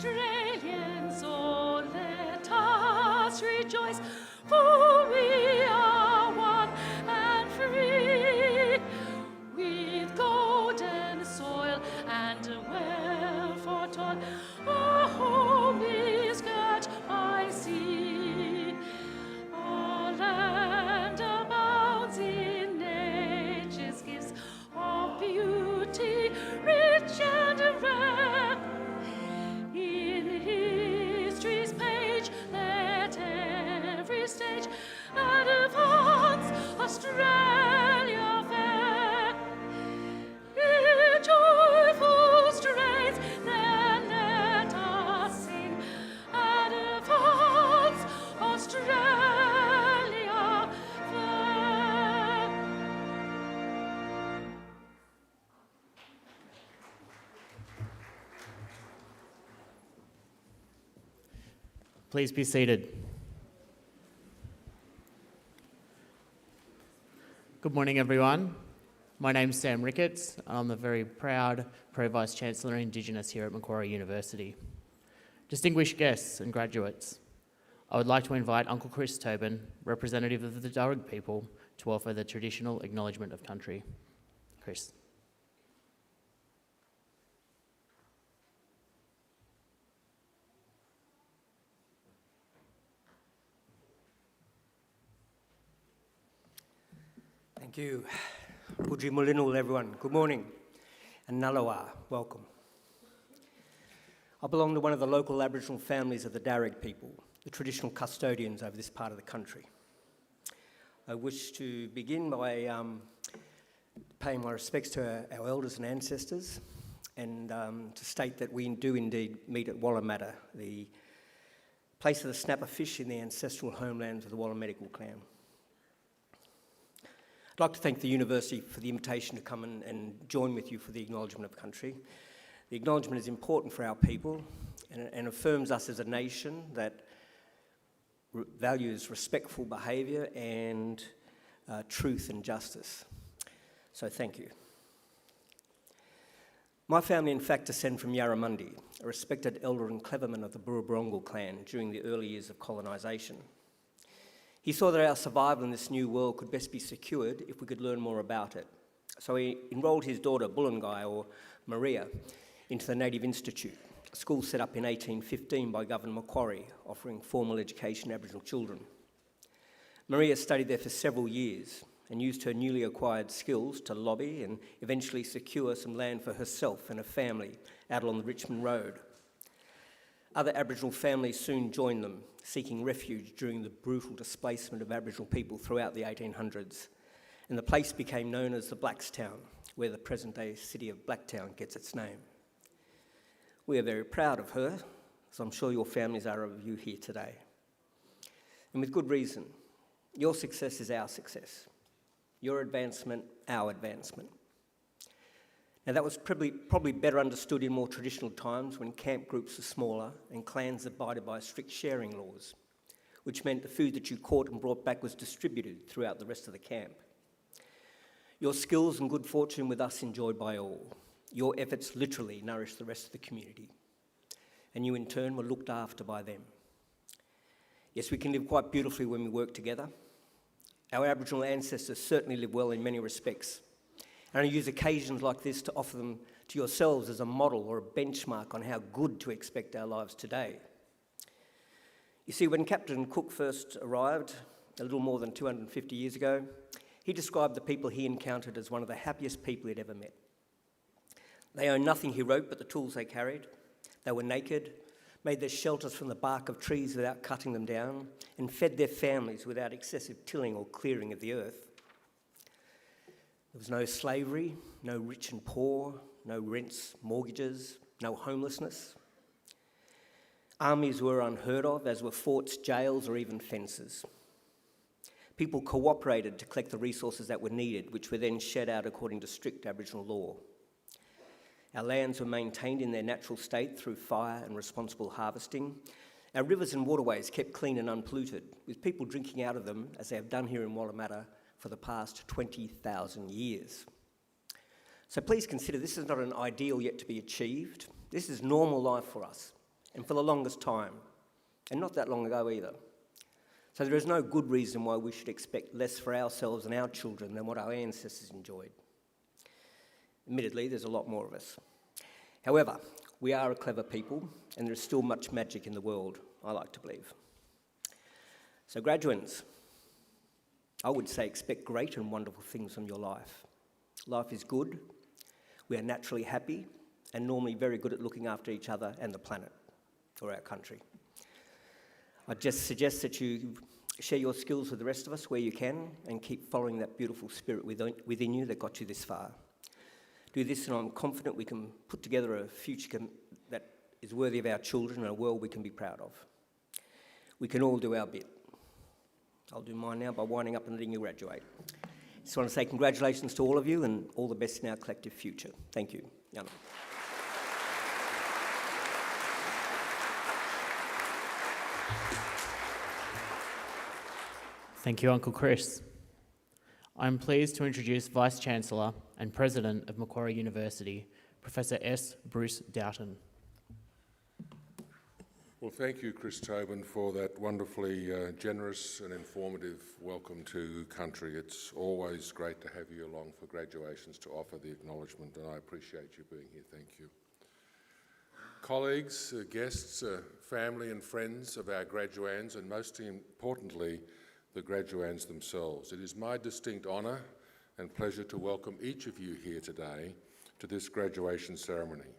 Australians, oh, let us rejoice, for we are one and free, with golden soil and a well-foretold, our home is girt by sea. Our land abounds in nature's gifts of beauty, rich and rare. In history's page, let every stage advance Australia fair. In joyful strains, then let us sing, advance Australia fair. Please be seated. Good morning, everyone. My name's Sam Ricketts, and I'm the very proud Pro-Vice Chancellor Indigenous here at Macquarie University. Distinguished guests and graduates, I would like to invite Uncle Chris Tobin, representative of the Darug people, to offer the traditional acknowledgement of country. Chris. Thank you. Pudji Mulinul, everyone. Good morning. And Nalawa, welcome. I belong to one of the local Aboriginal families of the Darug people, the traditional custodians over this part of the country. I wish to begin by paying my respects to our elders and ancestors, and to state that we do indeed meet at Wallamata, the place of the snapper fish in the ancestral homelands of the Wallametical clan. I'd like to thank the University for the invitation to come and join with you for the acknowledgement of country. The acknowledgement is important for our people and affirms us as a nation that values respectful behaviour and truth and justice. So thank you. My family, in fact, descend from Yarramundi, a respected elder and cleverman of the Burruburungal clan during the early years of colonisation. He saw that our survival in this new world could best be secured if we could learn more about it. So he enrolled his daughter, Bullangai, or Maria, into the Native Institute, a school set up in 1815 by Governor Macquarie, offering formal education to Aboriginal children. Maria studied there for several years and used her newly acquired skills to lobby and eventually secure some land for herself and her family out along the Richmond Road. Other Aboriginal families soon joined them, seeking refuge during the brutal displacement of Aboriginal people throughout the 1800s, and the place became known as the Blackstown, where the present-day city of Blacktown gets its name. We are very proud of her, as I'm sure your families are of you here today. And with good reason. Your success is our success. Your advancement, our advancement. Now that was probably better understood in more traditional times when camp groups were smaller and clans abided by strict sharing laws, which meant the food that you caught and brought back was distributed throughout the rest of the camp. Your skills and good fortune with us enjoyed by all. Your efforts literally nourished the rest of the community, and you in turn were looked after by them. Yes, we can live quite beautifully when we work together. Our Aboriginal ancestors certainly live well in many respects. And I use occasions like this to offer them to yourselves as a model or a benchmark on how good to expect our lives today. You see, when Captain Cook first arrived, a little more than 250 years ago, he described the people he encountered as one of the happiest people he'd ever met. They owned nothing, he wrote, but the tools they carried. They were naked, made their shelters from the bark of trees without cutting them down, and fed their families without excessive tilling or clearing of the earth. There was no slavery, no rich and poor, no rents, mortgages, no homelessness. Armies were unheard of, as were forts, jails, or even fences. People cooperated to collect the resources that were needed, which were then shed out according to strict Aboriginal law. Our lands were maintained in their natural state through fire and responsible harvesting. Our rivers and waterways kept clean and unpolluted, with people drinking out of them, as they have done here in Wallamata, for the past 20,000 years. So please consider this is not an ideal yet to be achieved. This is normal life for us, and for the longest time, and not that long ago either. So there is no good reason why we should expect less for ourselves and our children than what our ancestors enjoyed. Admittedly, there's a lot more of us. However, we are a clever people, and there is still much magic in the world, I like to believe. So graduates, I would say expect great and wonderful things from your life. Life is good, we are naturally happy, and normally very good at looking after each other and the planet, or our country. I just suggest that you share your skills with the rest of us where you can, and keep following that beautiful spirit within you that got you this far. Do this, and I'm confident we can put together a future that is worthy of our children and a world we can be proud of. We can all do our bit. I'll do mine now by winding up and letting you graduate. Just want to say congratulations to all of you and all the best in our collective future. Thank you. Yana. Thank you, Uncle Chris. I'm pleased to introduce Vice-Chancellor and President of Macquarie University, Professor S. Bruce Doughton. Well, thank you, Chris Tobin, for that wonderfully generous and informative welcome to country. It's always great to have you along for graduations to offer the acknowledgement, and I appreciate you being here. Thank you. Colleagues, guests, family and friends of our graduands, and most importantly, the graduands themselves. It is my distinct honour and pleasure to welcome each of you here today to this graduation ceremony.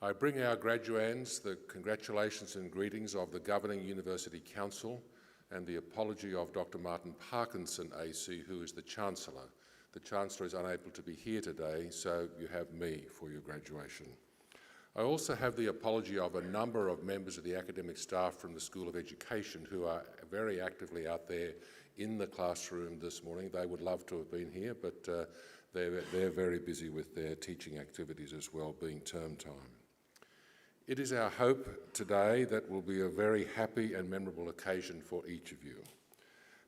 I bring our graduands the congratulations and greetings of the Governing University Council and the apology of Dr. Martin Parkinson AC, who is the Chancellor. The Chancellor is unable to be here today, so you have me for your graduation. I also have the apology of a number of members of the academic staff from the School of Education who are very actively out there in the classroom this morning. They would love to have been here, but they're very busy with their teaching activities as well, being term time. It is our hope today that will be a very happy and memorable occasion for each of you.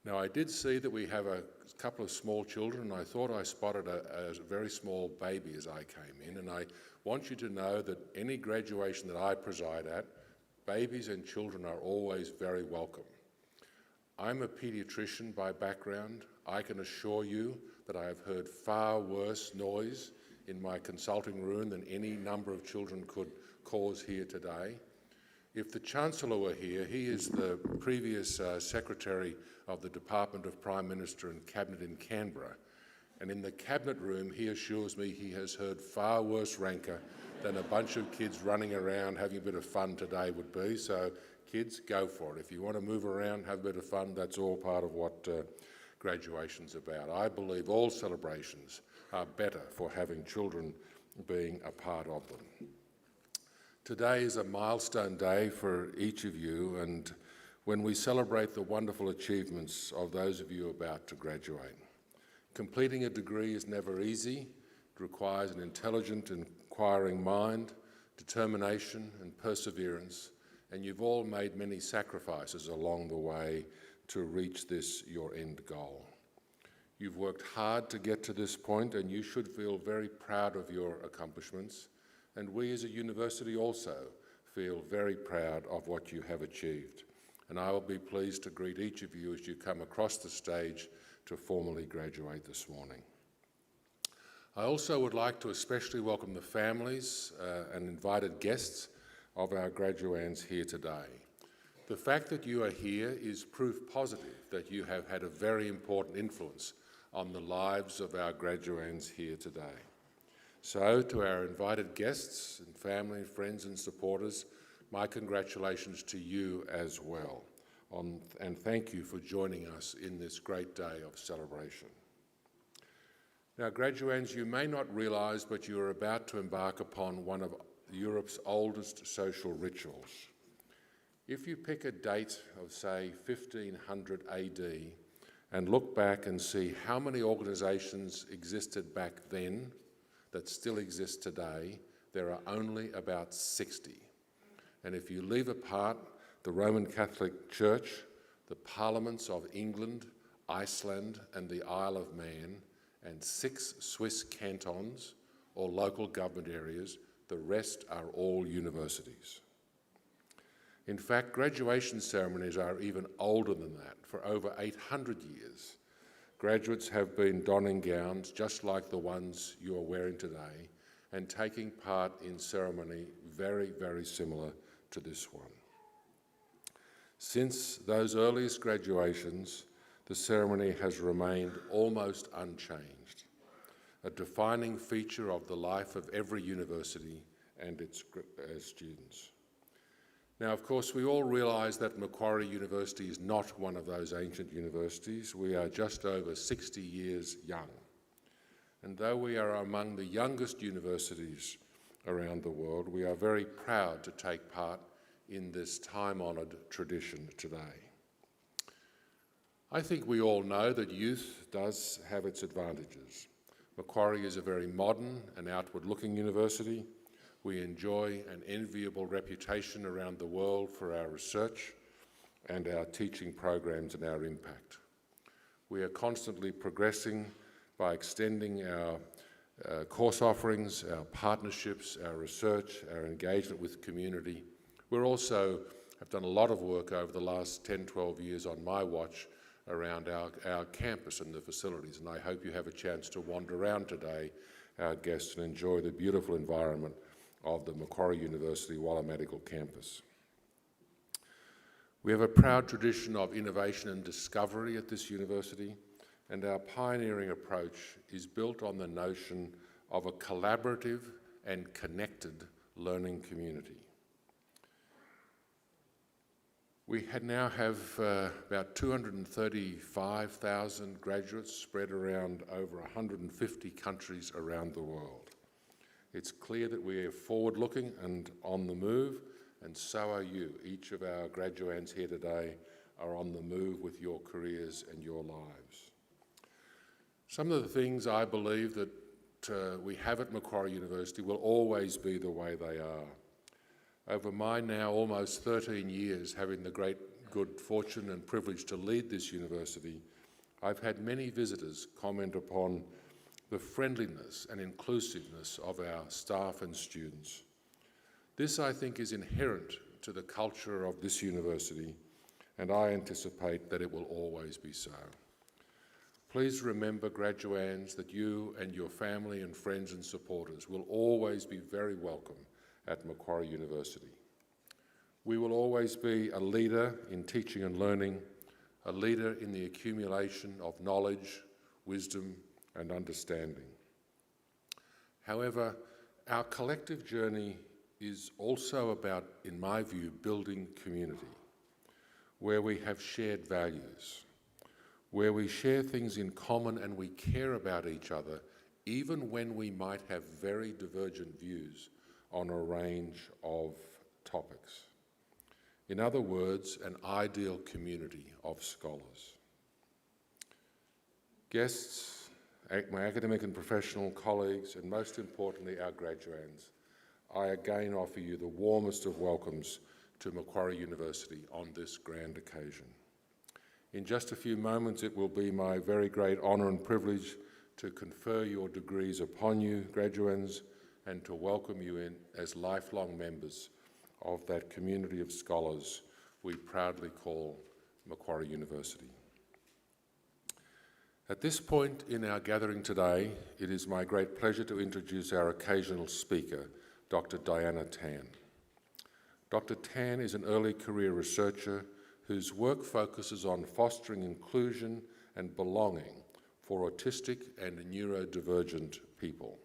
Now, I did see that we have a couple of small children, and I thought I spotted a very small baby as I came in, and I want you to know that any graduation that I preside at, babies and children are always very welcome. I'm a paediatrician by background. I can assure you that I have heard far worse noise in my consulting room than any number of children could cause here today. If the Chancellor were here, he is the previous Secretary of the Department of Prime Minister and Cabinet in Canberra. And in the Cabinet room, he assures me he has heard far worse rancour than a bunch of kids running around having a bit of fun today would be. So kids, go for it. If you want to move around, have a bit of fun, that's all part of what graduation's about. I believe all celebrations are better for having children being a part of them. Today is a milestone day for each of you, and when we celebrate the wonderful achievements of those of you about to graduate. Completing a degree is never easy. It requires an intelligent, inquiring mind, determination and perseverance, and you've all made many sacrifices along the way to reach this, your end goal. You've worked hard to get to this point, and you should feel very proud of your accomplishments. And we as a university also feel very proud of what you have achieved. And I will be pleased to greet each of you as you come across the stage to formally graduate this morning. I also would like to especially welcome the families and invited guests of our graduands here today. The fact that you are here is proof positive that you have had a very important influence on the lives of our graduands here today. So, to our invited guests and family, friends and supporters, my congratulations to you as well. And thank you for joining us in this great day of celebration. Now, graduands, you may not realise, but you are about to embark upon one of Europe's oldest social rituals. If you pick a date of, say, 1500 AD and look back and see how many organisations existed back then that still exist today, there are only about 60. And if you leave apart the Roman Catholic Church, the parliaments of England, Iceland and the Isle of Man, and 6 Swiss cantons or local government areas, the rest are all universities. In fact, graduation ceremonies are even older than that. For over 800 years, graduates have been donning gowns just like the ones you are wearing today and taking part in ceremony very, very similar to this one. Since those earliest graduations, the ceremony has remained almost unchanged, a defining feature of the life of every university and its students. Now, of course, we all realise that Macquarie University is not one of those ancient universities. We are just over 60 years young. And though we are among the youngest universities around the world, we are very proud to take part in this time-honoured tradition today. I think we all know that youth does have its advantages. Macquarie is a very modern and outward-looking university. We enjoy an enviable reputation around the world for our research and our teaching programs and our impact. We are constantly progressing by extending our course offerings, our partnerships, our research, our engagement with community. We also have done a lot of work over the last 10, 12 years on my watch around our campus and the facilities, and I hope you have a chance to wander around today, our guests, and enjoy the beautiful environment of the Macquarie University Wallamadigal campus. We have a proud tradition of innovation and discovery at this university, and our pioneering approach is built on the notion of a collaborative and connected learning community. We now have about 235,000 graduates spread around over 150 countries around the world. It's clear that we are forward-looking and on the move, and so are you. Each of our graduands here today are on the move with your careers and your lives. Some of the things I believe that we have at Macquarie University will always be the way they are. Over my now almost 13 years having the great good fortune and privilege to lead this university, I've had many visitors comment upon the friendliness and inclusiveness of our staff and students. This, I think, is inherent to the culture of this university, and I anticipate that it will always be so. Please remember, graduands, that you and your family and friends and supporters will always be very welcome at Macquarie University. We will always be a leader in teaching and learning, a leader in the accumulation of knowledge, wisdom, and understanding. However, our collective journey is also about, in my view, building community, where we have shared values, where we share things in common and we care about each other, even when we might have very divergent views on a range of topics. In other words, an ideal community of scholars. Guests, my academic and professional colleagues, and most importantly, our graduands, I again offer you the warmest of welcomes to Macquarie University on this grand occasion. In just a few moments, it will be my very great honour and privilege to confer your degrees upon you, graduands, and to welcome you in as lifelong members of that community of scholars we proudly call Macquarie University. At this point in our gathering today, it is my great pleasure to introduce our occasional speaker, Dr. Diana Tan. Dr. Tan is an early career researcher whose work focuses on fostering inclusion and belonging for autistic and neurodivergent people.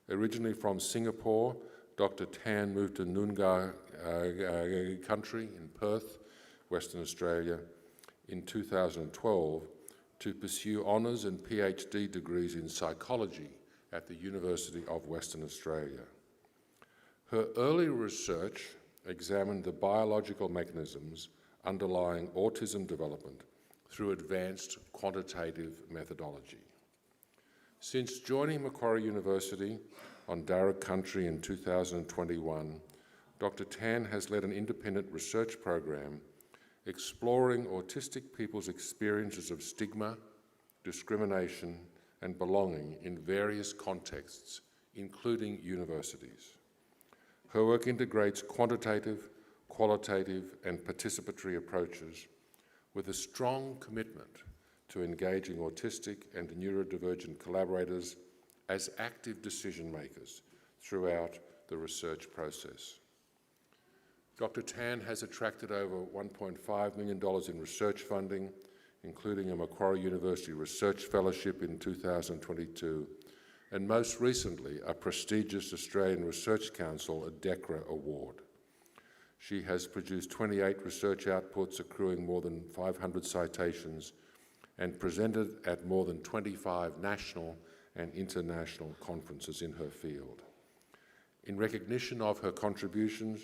Originally from Singapore, Dr. Tan moved to Noongar country in Perth, Western Australia, in 2012 to pursue honours and PhD degrees in psychology at the University of Western Australia. Her early research examined the biological mechanisms underlying autism development through advanced quantitative methodology. Since joining Macquarie University on Darug country in 2021, Dr. Tan has led an independent research program exploring autistic people's experiences of stigma, discrimination, and belonging in various contexts, including universities. Her work integrates quantitative, qualitative and participatory approaches with a strong commitment to engaging autistic and neurodivergent collaborators as active decision makers throughout the research process. Dr. Tan has attracted over $1.5 million in research funding, including a Macquarie University Research Fellowship in 2022, and most recently, a prestigious Australian Research Council ADECRA award. She has produced 28 research outputs accruing more than 500 citations and presented at more than 25 national and international conferences in her field. In recognition of her contributions,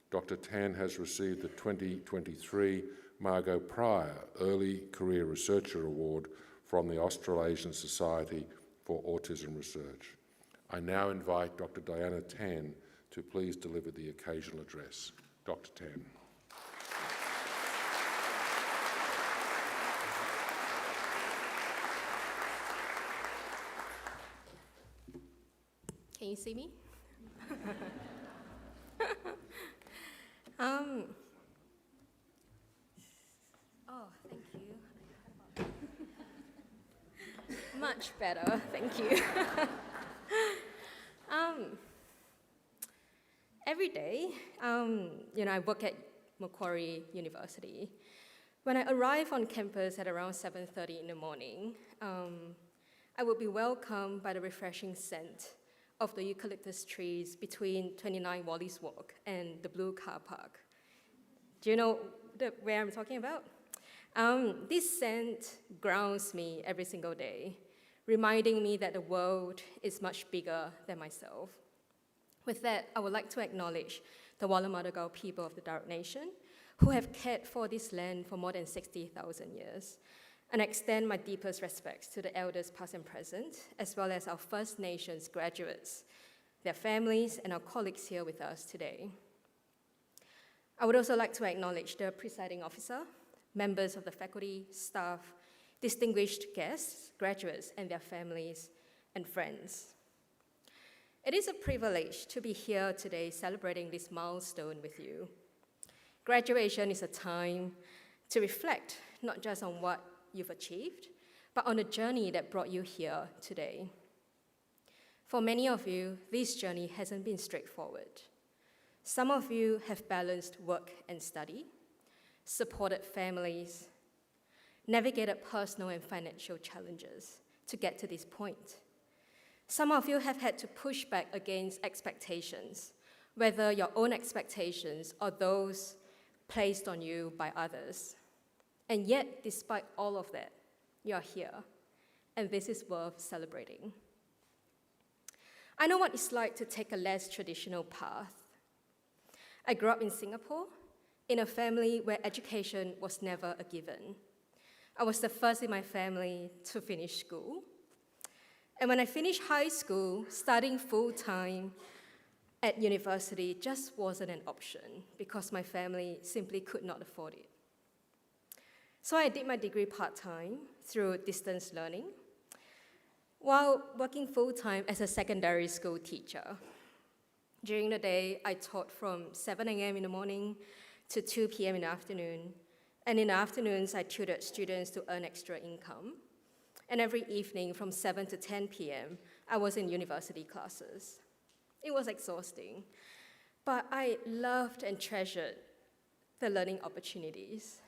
Dr. Tan has received the 2023 Margot Pryor Early Career Researcher Award from the Australasian Society for Autism Research. I now invite Dr. Diana Tan to please deliver the occasional address. Dr. Tan. Can you see me? Oh, thank you. Much better, thank you. Every day, I work at Macquarie University. When I arrive on campus at around 7:30 in the morning, I will be welcomed by the refreshing scent of the eucalyptus trees between 29 Wallis Walk and the Blue Car Park. Do you know where I'm talking about? This scent grounds me every single day, reminding me that the world is much bigger than myself. With that, I would like to acknowledge the Wallumadugul people of the Darug Nation who have cared for this land for more than 60,000 years, and I extend my deepest respects to the elders past and present, as well as our First Nations graduates, their families, and our colleagues here with us today. I would also like to acknowledge the presiding officer, members of the faculty, staff, distinguished guests, graduates, and their families and friends. It is a privilege to be here today celebrating this milestone with you. Graduation is a time to reflect not just on what you've achieved, but on the journey that brought you here today. For many of you, this journey hasn't been straightforward. Some of you have balanced work and study, supported families, navigated personal and financial challenges to get to this point. Some of you have had to push back against expectations, whether your own expectations or those placed on you by others. And yet, despite all of that, you are here, and this is worth celebrating. I know what it's like to take a less traditional path. I grew up in Singapore, in a family where education was never a given. I was the first in my family to finish school. And when I finished high school, studying full-time at university just wasn't an option because my family simply could not afford it. So I did my degree part-time through distance learning while working full-time as a secondary school teacher. During the day, I taught from 7 a.m. in the morning to 2 p.m. in the afternoon. And in the afternoons, I tutored students to earn extra income. And every evening from 7 to 10 p.m., I was in university classes. It was exhausting, but I loved and treasured the learning opportunities.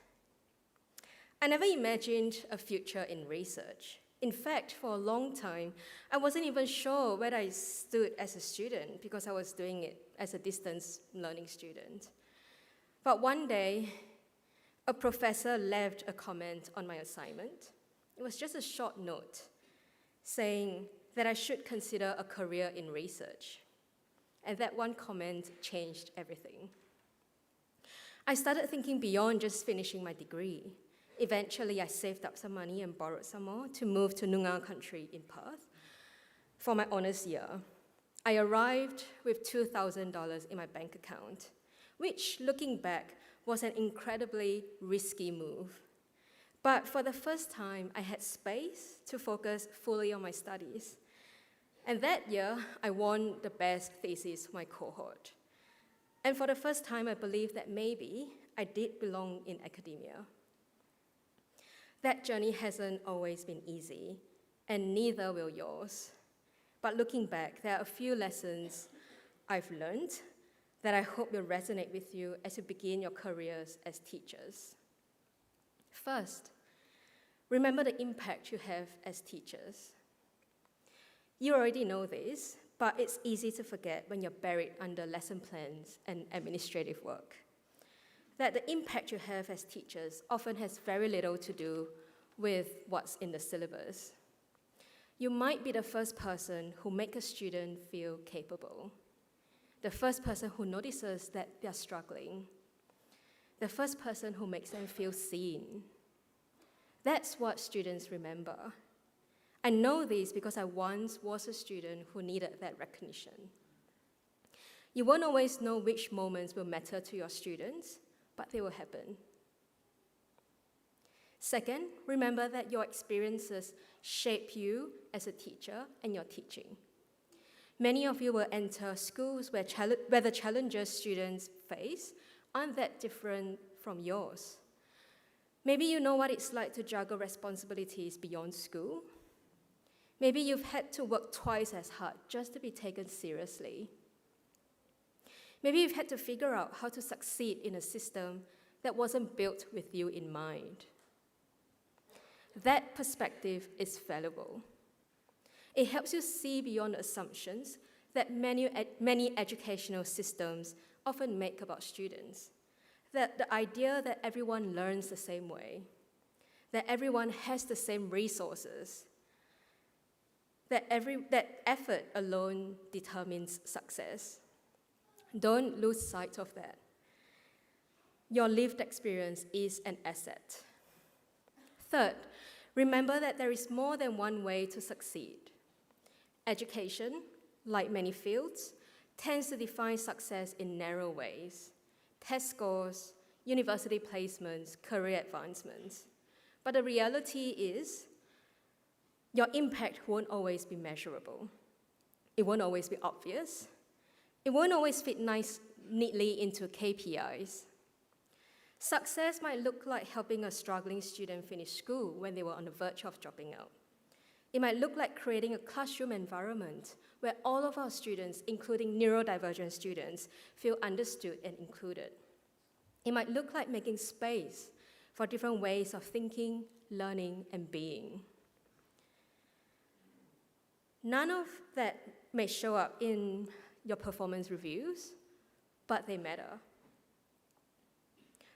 I never imagined a future in research. In fact, for a long time, I wasn't even sure where I stood as a student because I was doing it as a distance learning student. But one day, a professor left a comment on my assignment. It was just a short note saying that I should consider a career in research. And that one comment changed everything. I started thinking beyond just finishing my degree. Eventually, I saved up some money and borrowed some more to move to Noongar country in Perth for my honours year. I arrived with $2,000 in my bank account, which, looking back, was an incredibly risky move. But for the first time, I had space to focus fully on my studies. And that year, I won the best thesis of my cohort. And for the first time, I believed that maybe I did belong in academia. That journey hasn't always been easy, and neither will yours. But looking back, there are a few lessons I've learned that I hope will resonate with you as you begin your careers as teachers. First, remember the impact you have as teachers. You already know this, but it's easy to forget when you're buried under lesson plans and administrative work. That the impact you have as teachers often has very little to do with what's in the syllabus. You might be the first person who makes a student feel capable, the first person who notices that they're struggling, the first person who makes them feel seen. That's what students remember. I know this because I once was a student who needed that recognition. You won't always know which moments will matter to your students, but they will happen. Second, remember that your experiences shape you as a teacher and your teaching. Many of you will enter schools where the challenges students face aren't that different from yours. Maybe you know what it's like to juggle responsibilities beyond school. Maybe you've had to work twice as hard just to be taken seriously. Maybe you've had to figure out how to succeed in a system that wasn't built with you in mind. That perspective is valuable. It helps you see beyond the assumptions that many educational systems often make about students. That the idea that everyone learns the same way, that everyone has the same resources, that effort alone determines success. Don't lose sight of that. Your lived experience is an asset. Third, remember that there is more than one way to succeed. Education, like many fields, tends to define success in narrow ways. Test scores, university placements, career advancements. But the reality is, your impact won't always be measurable. It won't always be obvious. It won't always fit neatly into KPIs. Success might look like helping a struggling student finish school when they were on the verge of dropping out. It might look like creating a classroom environment where all of our students, including neurodivergent students, feel understood and included. It might look like making space for different ways of thinking, learning, and being. None of that may show up in your performance reviews, but they matter.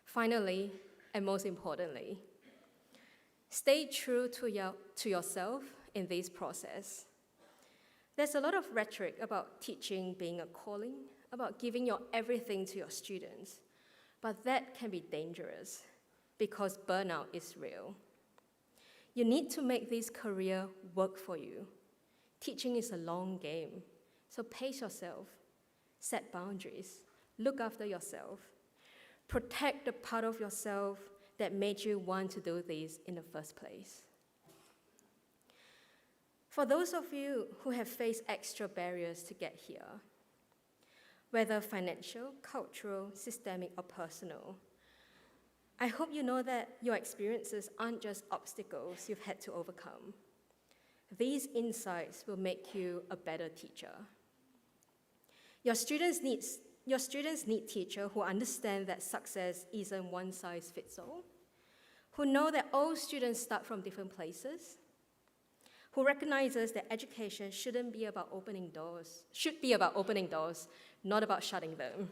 Finally, and most importantly, stay true to yourself in this process. There's a lot of rhetoric about teaching being a calling, about giving your everything to your students, but that can be dangerous because burnout is real. You need to make this career work for you. Teaching is a long game, so pace yourself, set boundaries, look after yourself, protect the part of yourself that made you want to do this in the first place. For those of you who have faced extra barriers to get here, whether financial, cultural, systemic, or personal, I hope you know that your experiences aren't just obstacles you've had to overcome. These insights will make you a better teacher. Your students need teachers who understand that success isn't one size fits all, who know that all students start from different places, who recognizes that education should be about opening doors, not about shutting them.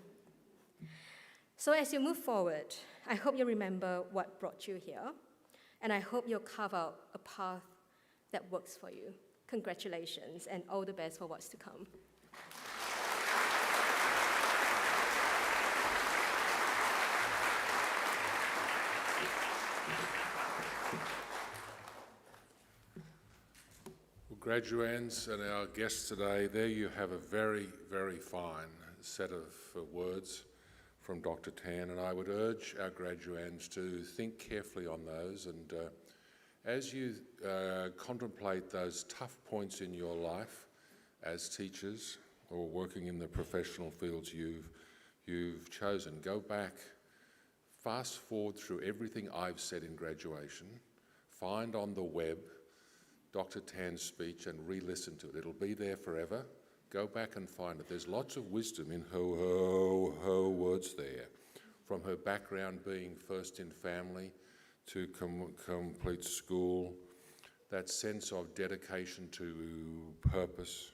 So as you move forward, I hope you remember what brought you here, and I hope you'll carve out a path that works for you. Congratulations, and all the best for what's to come. Graduands and our guests today, there you have a very, very fine set of words from Dr. Tan, and I would urge our graduands to think carefully on those, and as you contemplate those tough points in your life as teachers or working in the professional fields you've chosen. Go back, fast forward through everything I've said in graduation, find on the web Dr. Tan's speech and re-listen to it. It'll be there forever. Go back and find it. There's lots of wisdom in her words there, from her background being first in family to complete school, that sense of dedication to purpose.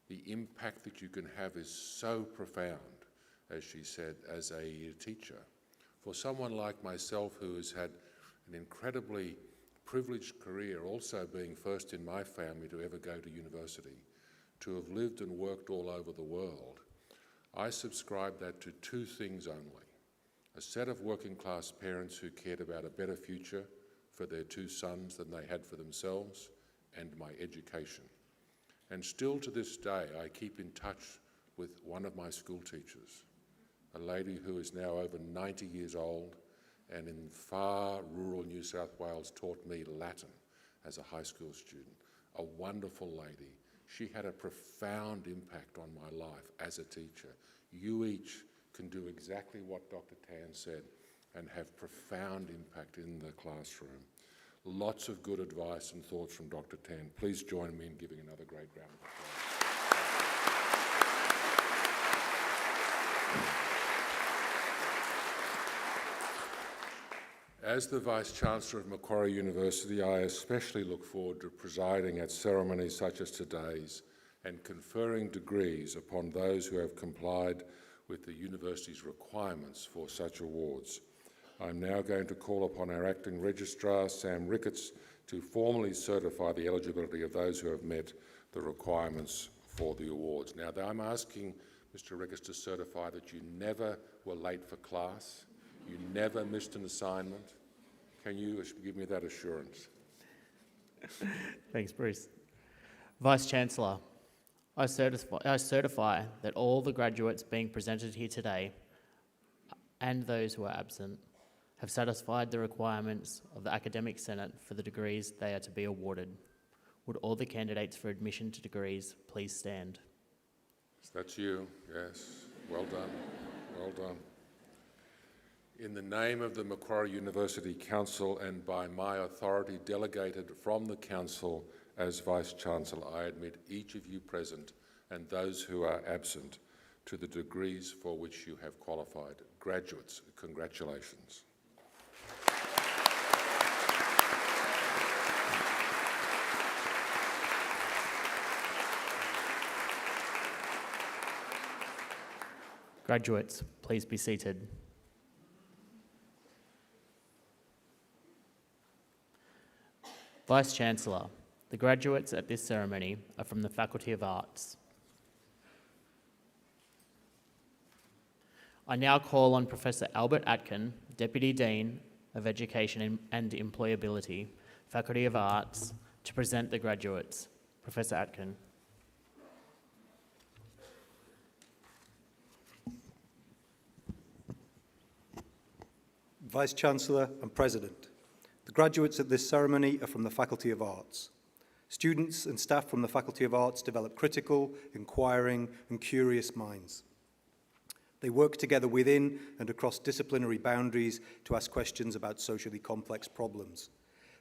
The impact that you can have is so profound, as she said, as a teacher. For someone like myself who has had an incredibly privileged career, also being first in my family to ever go to university, to have lived and worked all over the world, I subscribe that to two things only: a set of working class parents who cared about a better future for their two sons than they had for themselves, and my education. And still to this day, I keep in touch with one of my school teachers, a lady who is now over 90 years old and in far rural New South Wales taught me Latin as a high school student. A wonderful lady. She had a profound impact on my life as a teacher. You each can do exactly what Dr. Tan said and have profound impact in the classroom. Lots of good advice and thoughts from Dr. Tan. Please join me in giving another great round of applause. As the Vice-Chancellor of Macquarie University, I especially look forward to presiding at ceremonies such as today's and conferring degrees upon those who have complied with the university's requirements for such awards. I'm now going to call upon our Acting Registrar, Sam Ricketts, to formally certify the eligibility of those who have met the requirements for the awards. Now, I'm asking Mr. Ricketts to certify that you never were late for class, you never missed an assignment. Can you give me that assurance? Thanks, Bruce. Vice-Chancellor, I certify that all the graduates being presented here today and those who are absent have satisfied the requirements of the Academic Senate for the degrees they are to be awarded. Would all the candidates for admission to degrees please stand? That's you, yes. Well done, well done. In the name of the Macquarie University Council and by my authority delegated from the Council as Vice-Chancellor, I admit each of you present and those who are absent to the degrees for which you have qualified. Graduates, congratulations. Graduates, please be seated. Vice-Chancellor, the graduates at this ceremony are from the Faculty of Arts. I now call on Professor Albert Atkin, Deputy Dean of Education and Employability, Faculty of Arts, to present the graduates. Professor Atkin. Vice-Chancellor and President, the graduates at this ceremony are from the Faculty of Arts. Students and staff from the Faculty of Arts develop critical, inquiring and curious minds. They work together within and across disciplinary boundaries to ask questions about socially complex problems.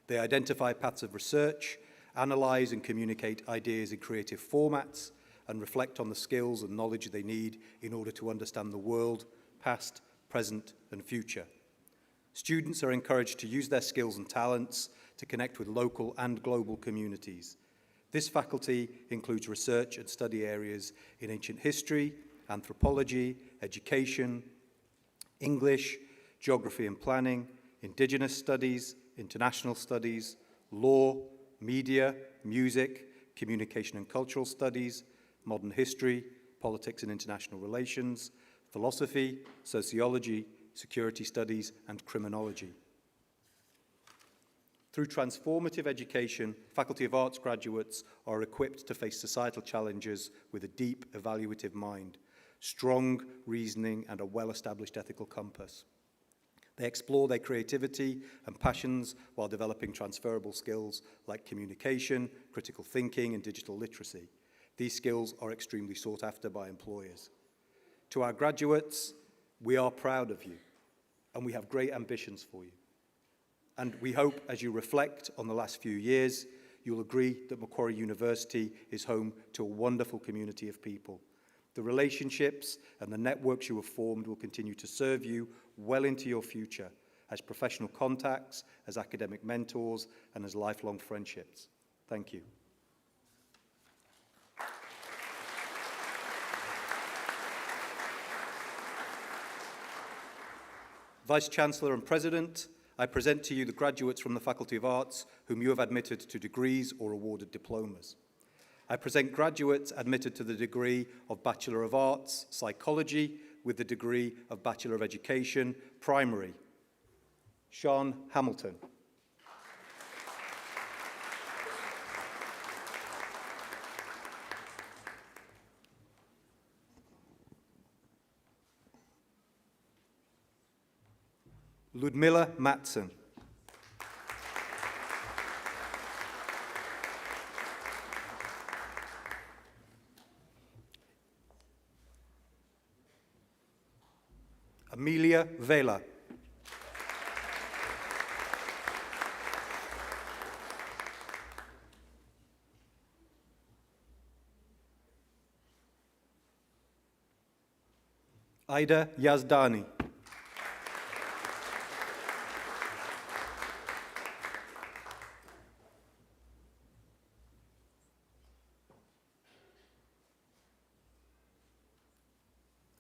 They identify paths of research, analyse and communicate ideas in creative formats, and reflect on the skills and knowledge they need in order to understand the world, past, present and future. Students are encouraged to use their skills and talents to connect with local and global communities. This faculty includes research and study areas in ancient history, anthropology, education, English, geography and planning, Indigenous studies, international studies, law, media, music, communication and cultural studies, modern history, politics and international relations, philosophy, sociology, security studies, and criminology. Through transformative education, Faculty of Arts graduates are equipped to face societal challenges with a deep evaluative mind, strong reasoning, and a well-established ethical compass. They explore their creativity and passions while developing transferable skills like communication, critical thinking, and digital literacy. These skills are extremely sought after by employers. To our graduates, We are proud of you, and we have great ambitions for you. And we hope, as you reflect on the last few years, you'll agree that Macquarie University is home to a wonderful community of people. The relationships and the networks you have formed will continue to serve you well into your future as professional contacts, as academic mentors, and as lifelong friendships. Thank you. Vice-Chancellor and President, I present to you the graduates from the Faculty of Arts whom you have admitted to degrees or awarded diplomas. I present graduates admitted to the degree of Bachelor of Arts, Psychology, with the degree of Bachelor of Education, Primary. Sean Hamilton. Ludmila Matson. Amelia Vela. Aida Yazdani.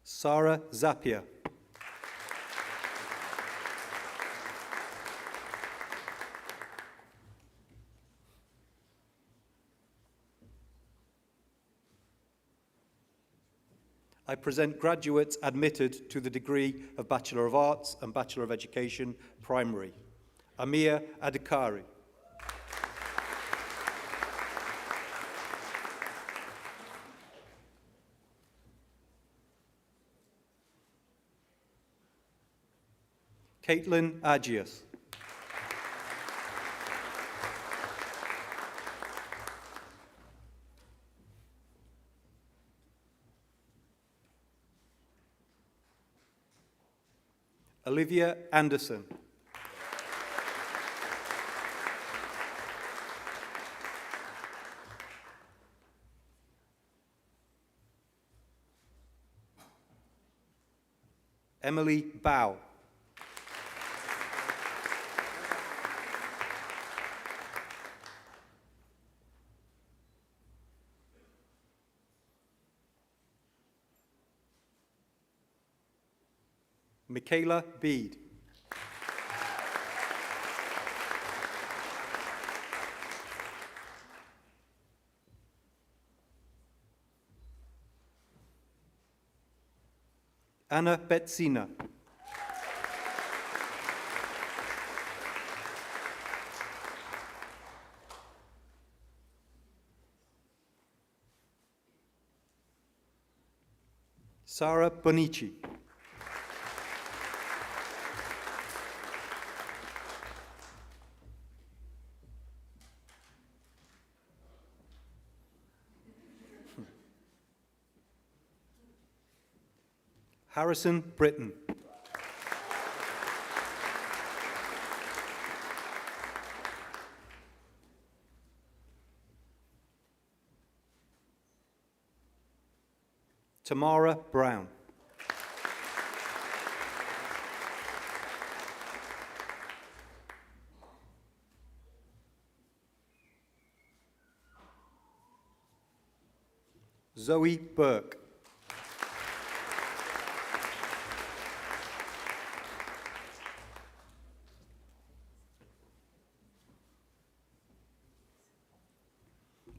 Sarah Zapier. I present graduates admitted to the degree of Bachelor of Arts and Bachelor of Education, Primary. Amir Adhikari. Caitlin Agius. Olivia Anderson. Emily Bao. Michaela Bede. Anna Betsina. Sara Bonici. Harrison Britton. Tamara Brown. Zoe Burke.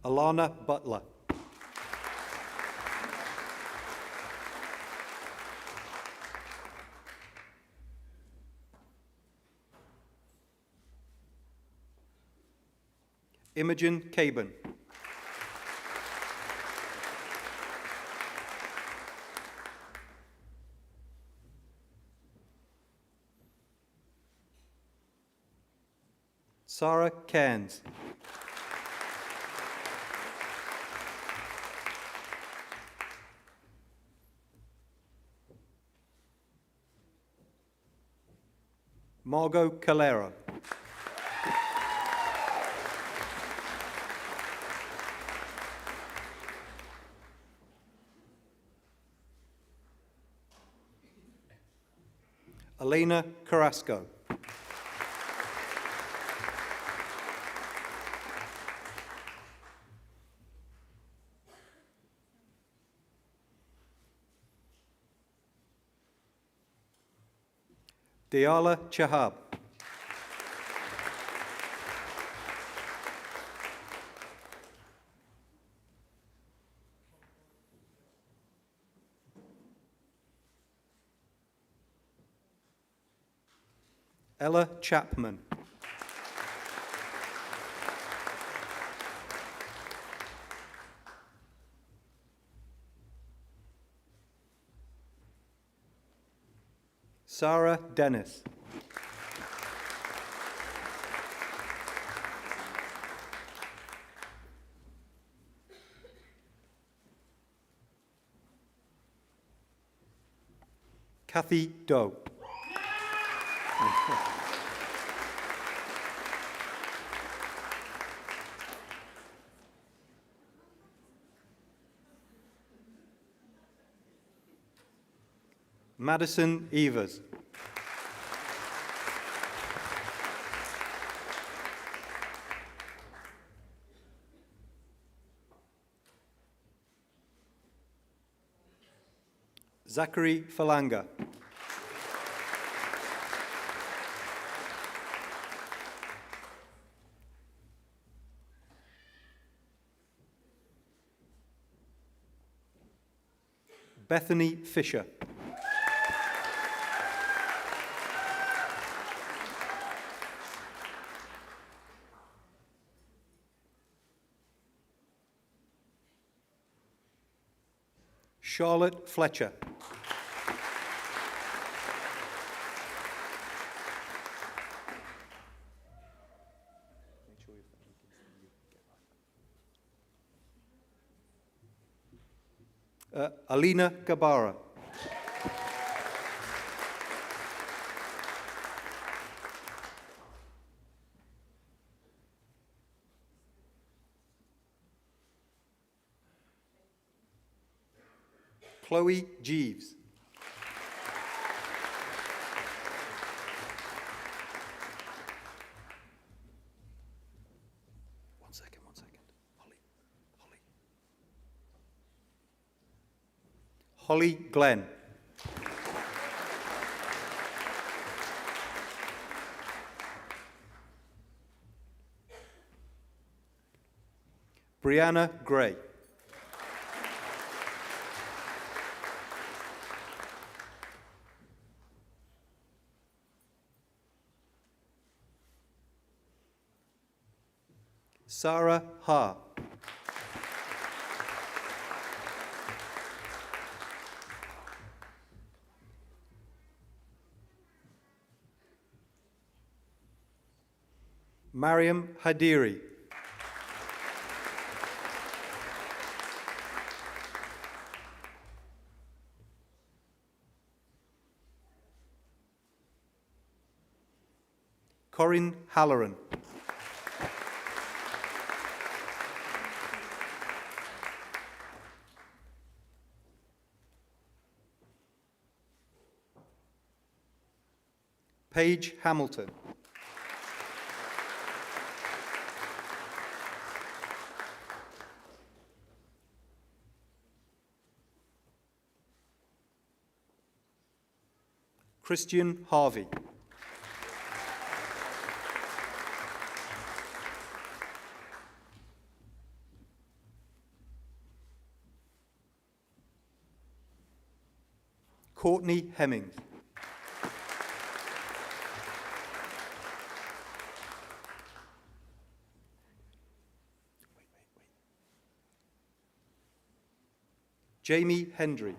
Alana Butler. Imogen Caban. Sarah Cairns. Margot Calera. Elena Carrasco. Diala Chahab. Ella Chapman. Sarah Dennis. Kathy Doe. Madison Evers. Zachary Falanga. Bethany Fisher. Charlotte Fletcher. Alina Gabara. Chloe Jeeves. One second. Holly Glenn. Brianna Gray. Sarah Ha. Mariam Hadiri. Corinne Halloran. Paige Hamilton. Christian Harvey. Courtney Hemmings. Jamie Hendry.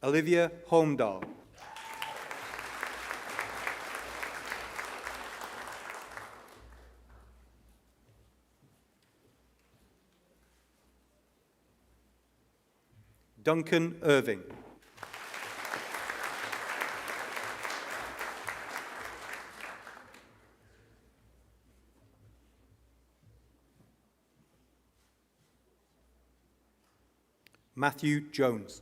Olivia Holmdahl. Duncan Irving. Matthew Jones.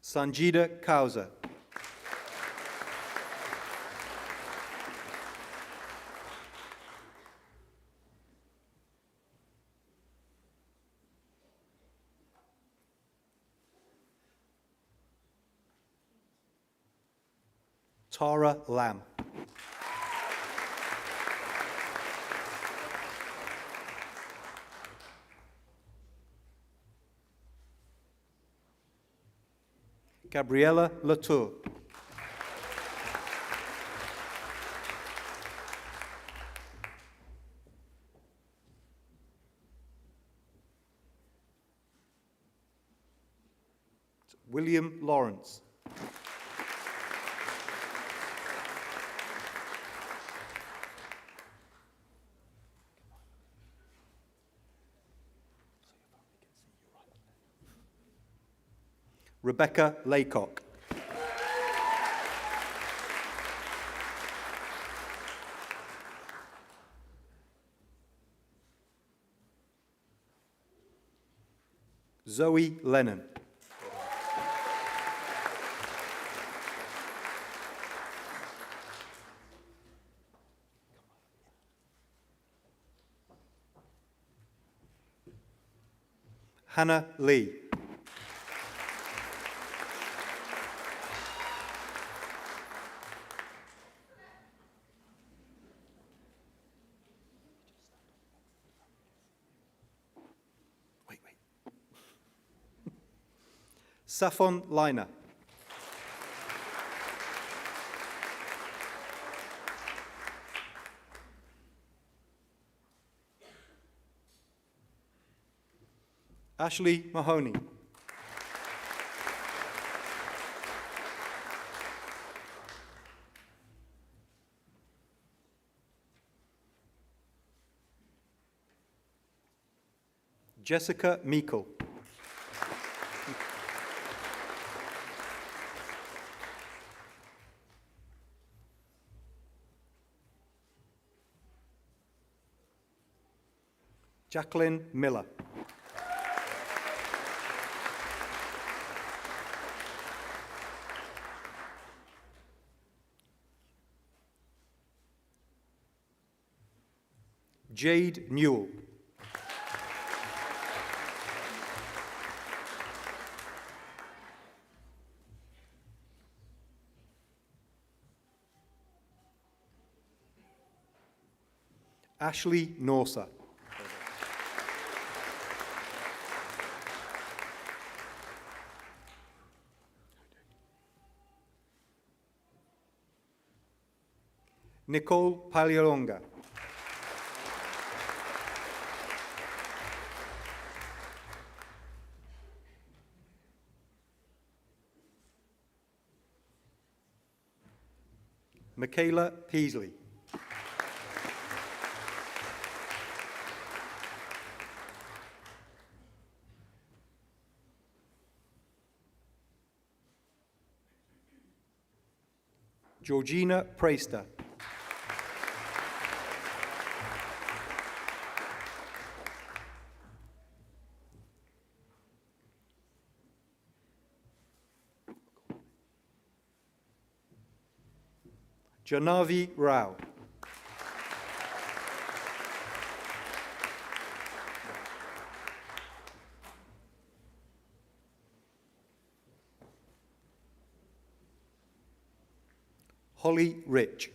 Sanjida Kauza. Tara Lamb. Gabriella Latour. William Lawrence. Rebecca Laycock. Zoe Lennon. Hannah Lee. Safon Liner. Ashley Mahoney. Jessica Meikle. Jacqueline Miller. Jade Newell. Ashley Norsa. Nicole Paliolonga. Michaela Peasley. Georgina Praister. Janavi Rao. Holly Rich.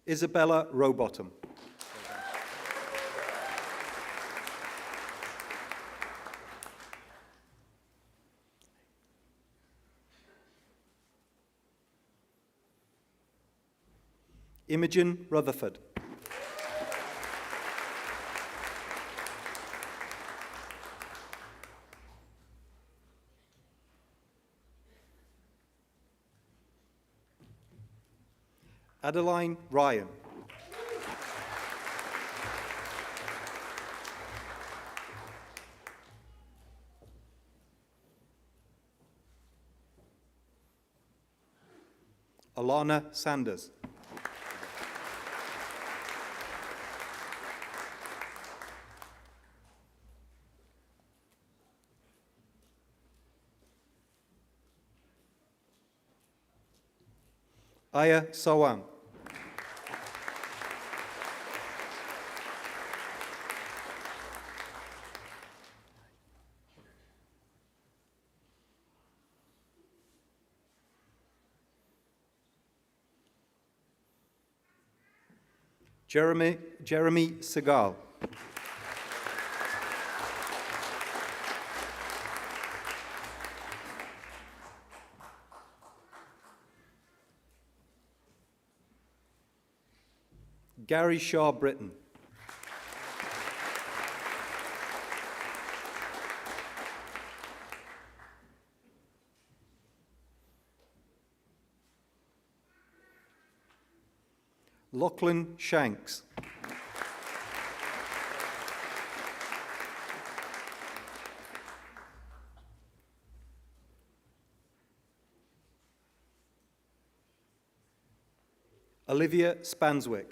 Isabella Rowbottom. Imogen Rutherford. Adeline Ryan. Alana Sanders. Aya Sawang. Jeremy Segal. Gary Shaw Britton. Lachlan Shanks. Olivia Spanswick.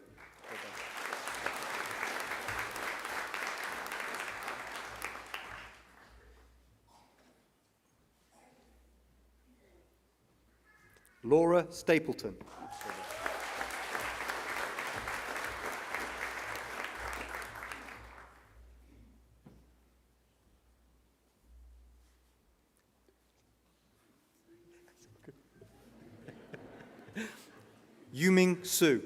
Laura Stapleton. Yuming Su.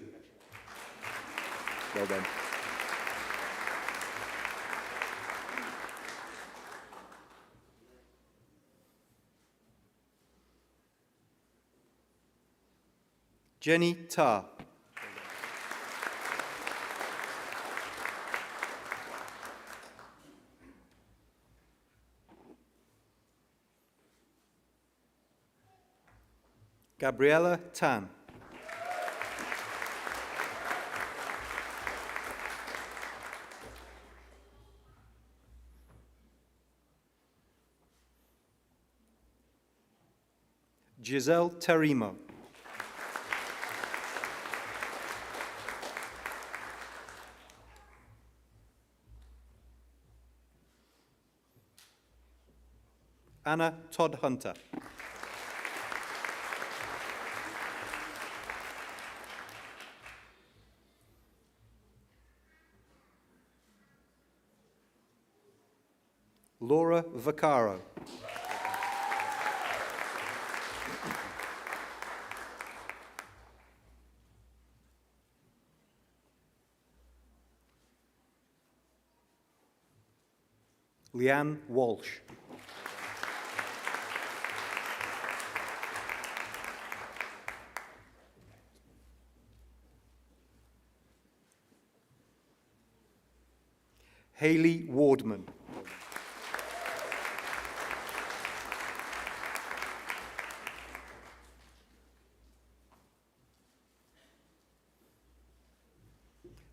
Well done. Jenny Ta. Gabriella Tan. Giselle Terimo. Anna Todd Hunter. Laura Vaccaro. Leanne Walsh. Hayley Wardman.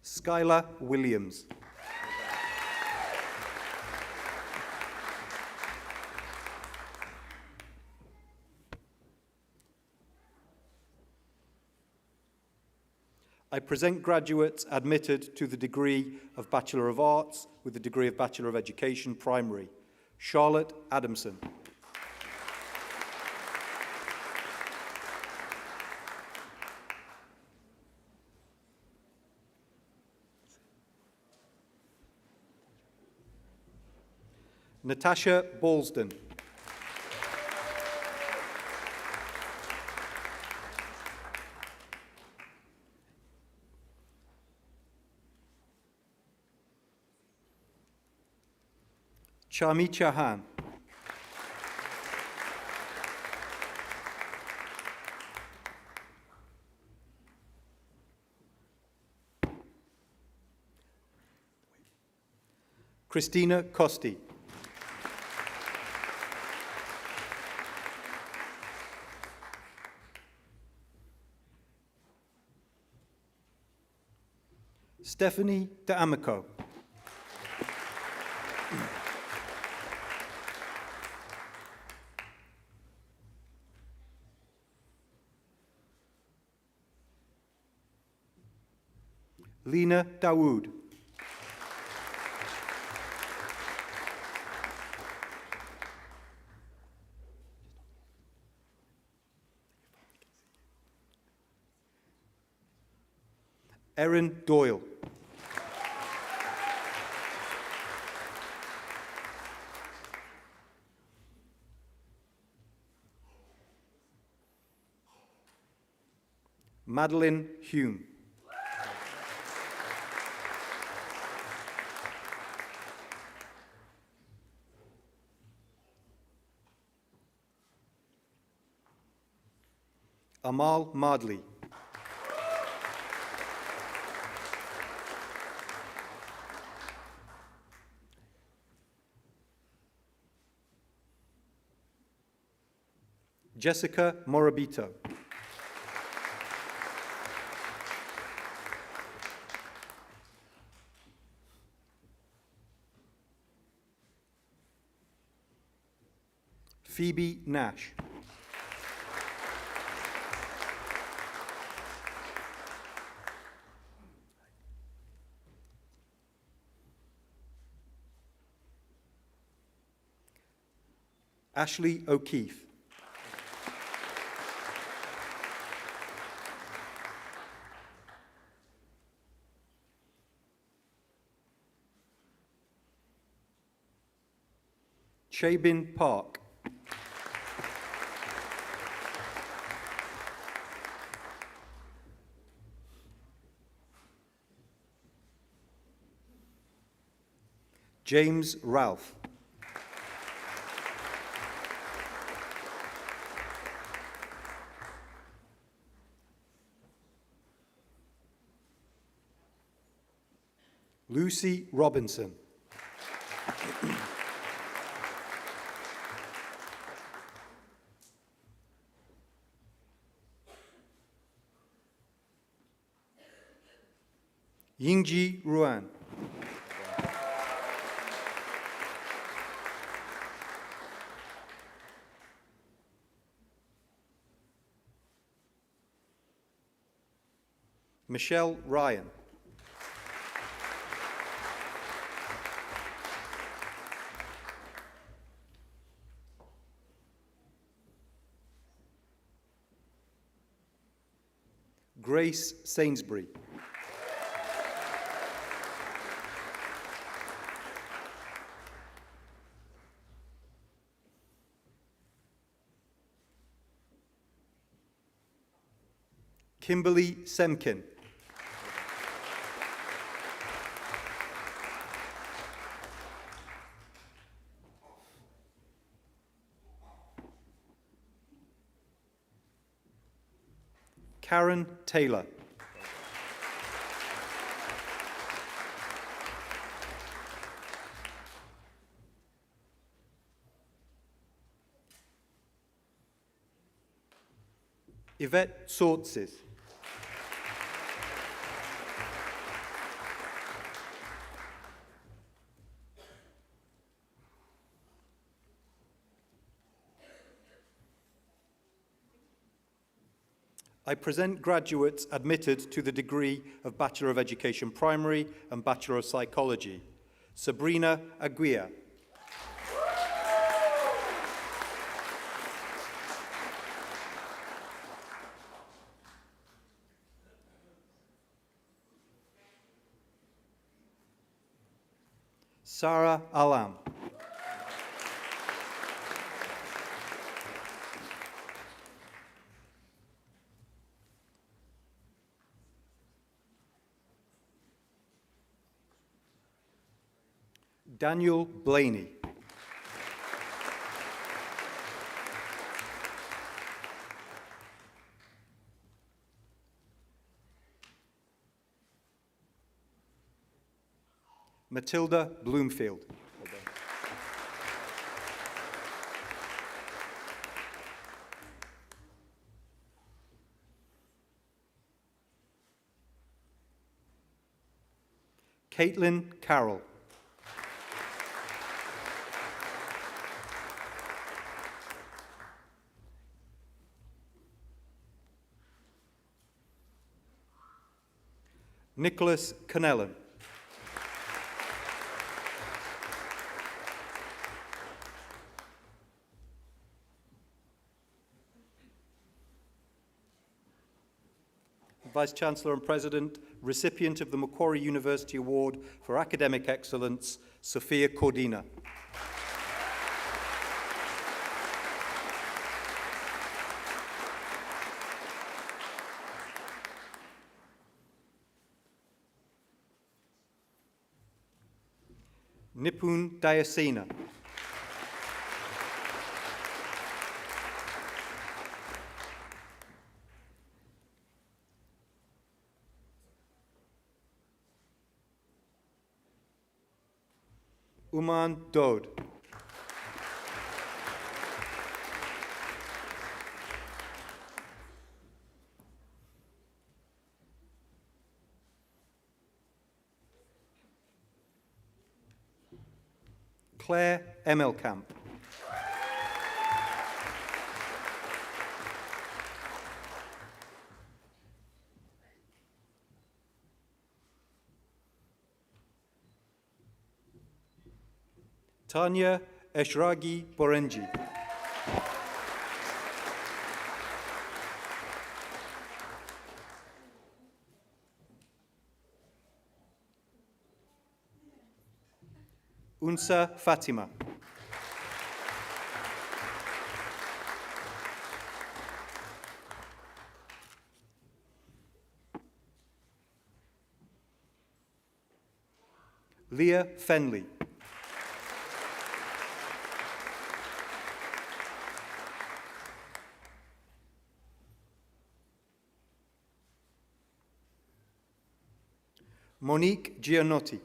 Skylar Williams. I present graduates admitted to the degree of Bachelor of Arts with the degree of Bachelor of Education, Primary. Charlotte Adamson. Natasha Balsden. Charmi Chahan. Christina Costi. Stephanie D'Amico. Lena Dawood. Erin Doyle. Madeline Hume. Amal Madli. Jessica Morabito. Phoebe Nash. Ashley O'Keefe. Chabin Park. James Ralph. Lucy Robinson. Yingji Ruan. Michelle Ryan. Grace Sainsbury. Kimberly Semkin. Karen Taylor. Yvette Sortsis. I present graduates admitted to the degree of Bachelor of Education Primary and Bachelor of Psychology. Sabrina Aguirre. Sarah Alam. Daniel Blaney. Matilda Bloomfield. Caitlin Carroll. Nicholas Connellan. Vice-Chancellor and President, recipient of the Macquarie University Award for Academic Excellence, Sophia Cordina. Nipun Dayasena. Uman Dode. Claire Emelkamp. Tanya Eshragi Borenji. Unsa Fatima. Leah Fenley. Monique Gianotti.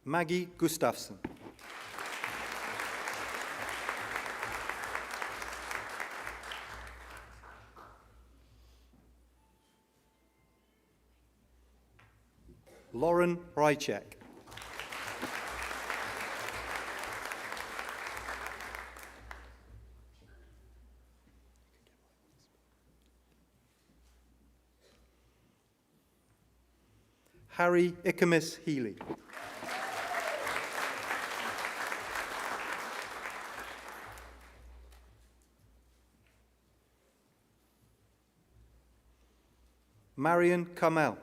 Maggie Gustafsson. Lauren Rychek. Harry Ikamis Healy. Marion Kamel.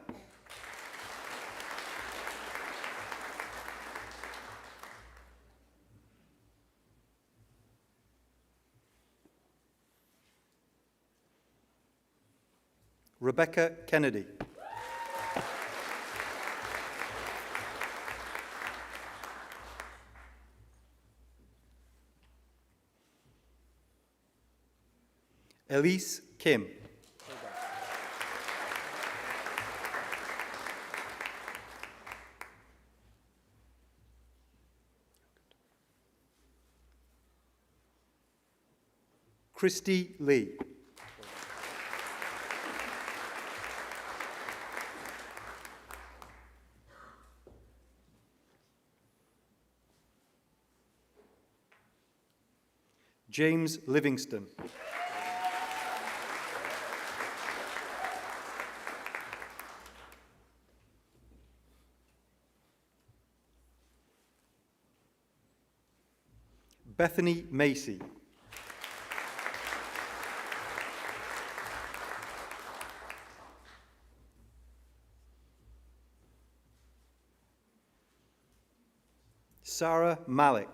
Rebecca Kennedy. Elise Kim. Christy Lee. James Livingston. Bethany Macy. Sarah Malik.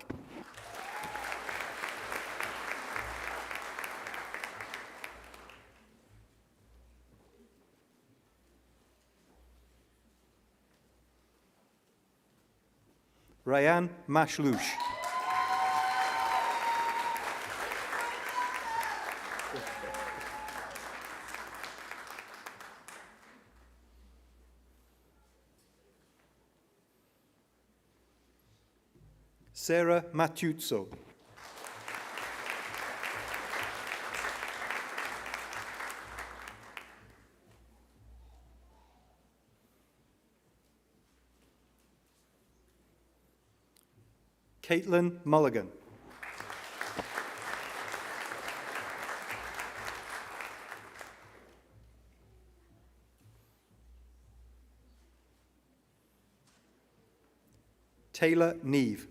Ryan Mashlouch. Sarah Matuzzo. Caitlin Mulligan. Taylor Neve.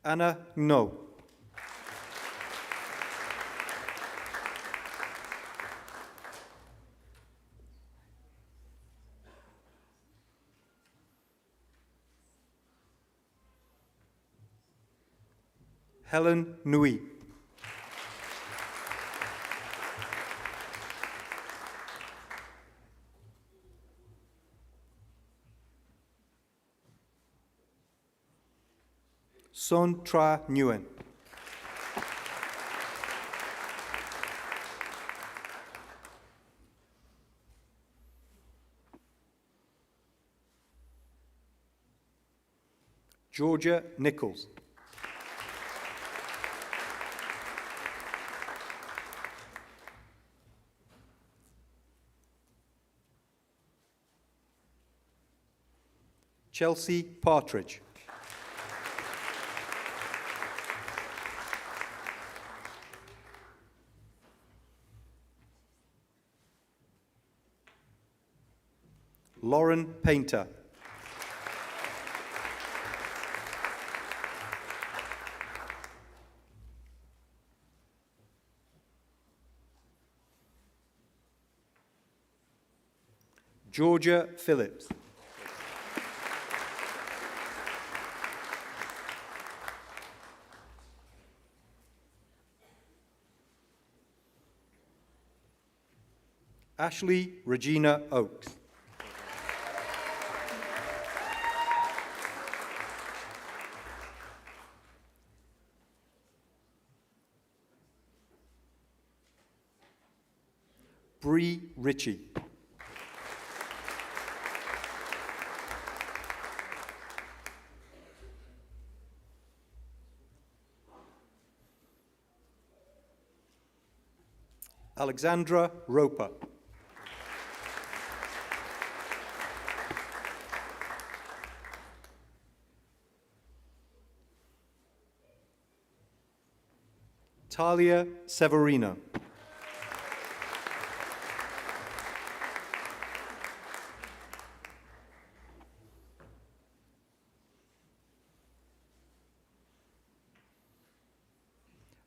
Anna No. Helen Nui. Son Tra Nguyen. Georgia Nichols. Chelsea Partridge. Lauren Painter. Georgia Phillips. Ashley Regina Oakes. Bree Ritchie. Alexandra Roper. Talia Severino.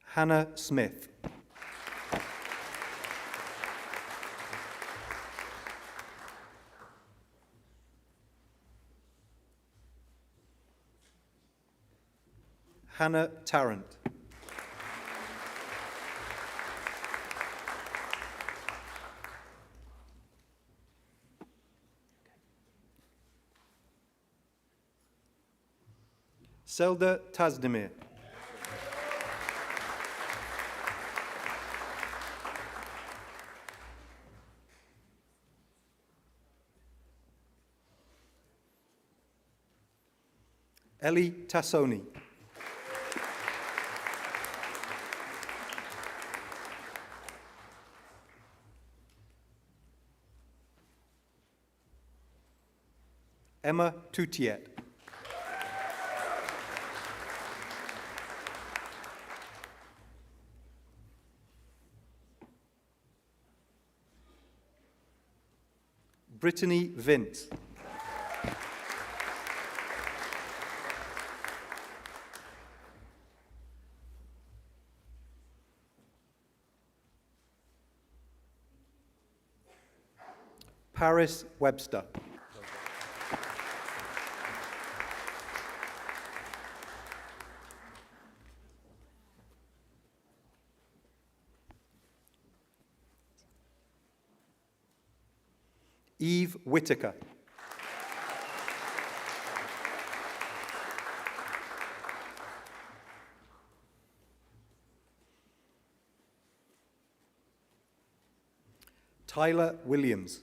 Hannah Smith. Hannah Tarrant. Selda Tazdemir. Ellie Tassoni. Emma Toutiet. Brittany Vince. Paris Webster. Eve Whitaker. Tyler Williams.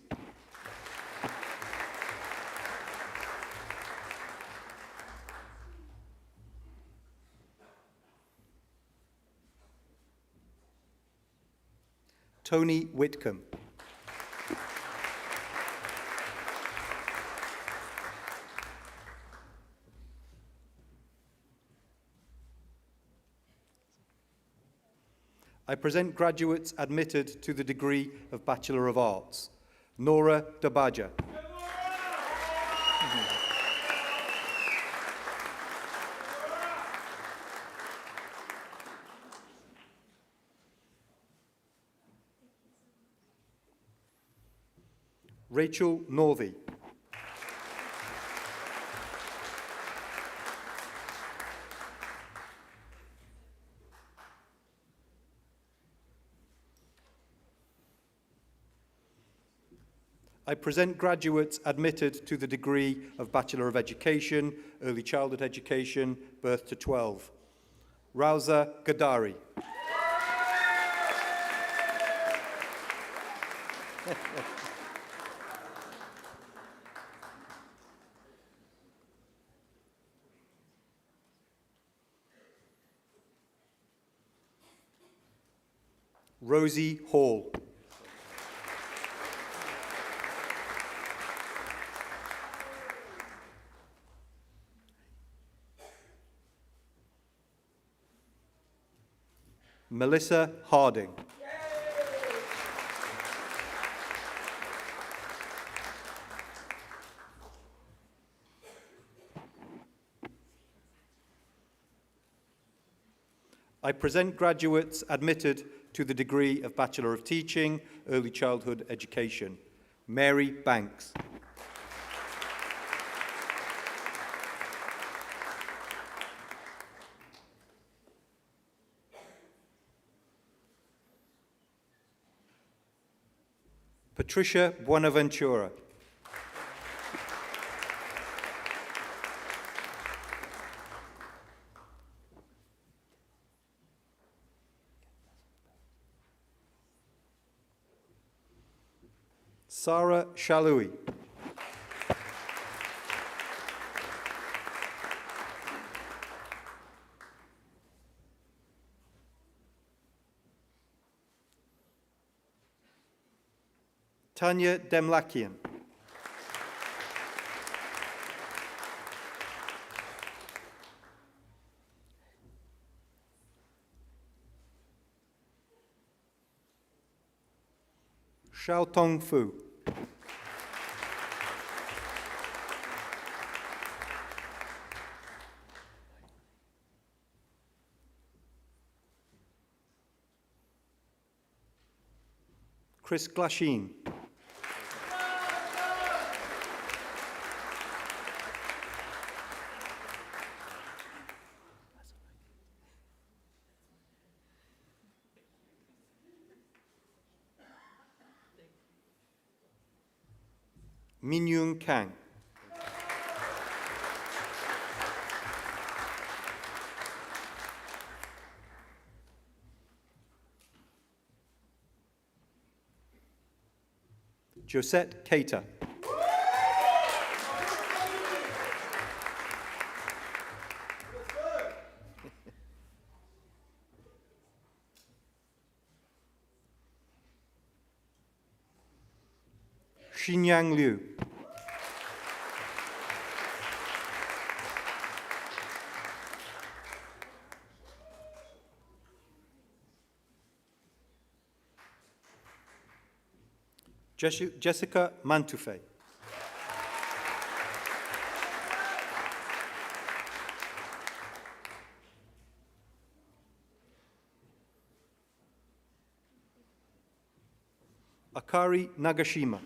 Tony Whitcomb. I present graduates admitted to the degree of Bachelor of Arts. Nora Dabaja. Rachel Northey. I present graduates admitted to the degree of Bachelor of Education, Early Childhood Education, Birth to 12. Rauza Gadari. Rosie Hall. Melissa Harding. I present graduates admitted to the degree of Bachelor of Teaching, Early Childhood Education. Mary Banks. Patricia Buenaventura. Sarah Shaloui. Tanya Demlakian. Xiaotong Fu. Chris Glasheen. Minyoung Kang. Josette Keita. Xinyang Liu. Jessica Mantoufe. Akari Nagashima.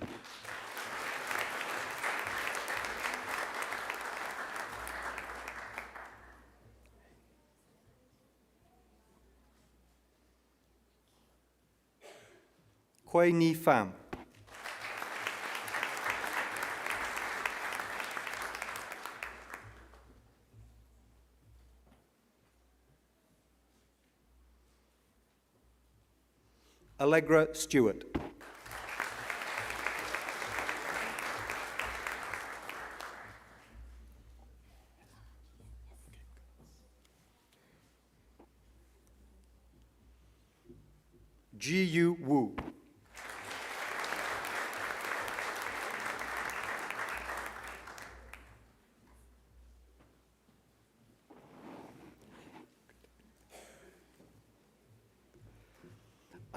Kwei Ni Pham. Allegra Stewart. Ji-Yu Wu.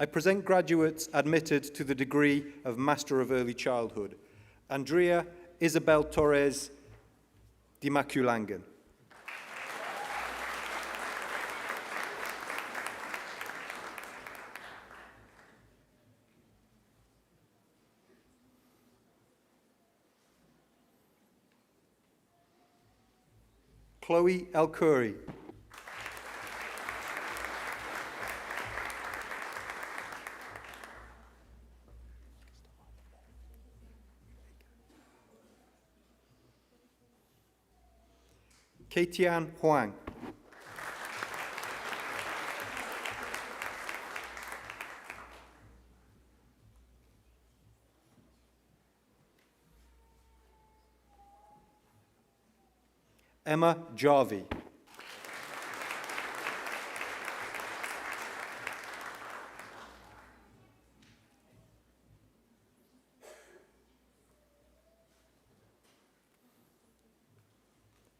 I present graduates admitted to the degree of Master of Early Childhood, Andrea Isabel Torres de Maculangan. Chloe El-Khoury. Keitian Huang. Emma Jarvie.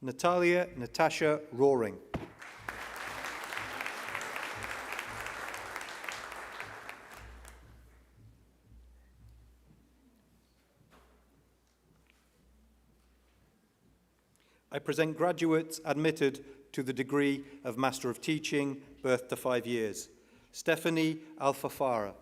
Natalia Natasha Roaring. I present graduates admitted to the degree of Master of Teaching, birth to 5 years. Stephanie Alfafara.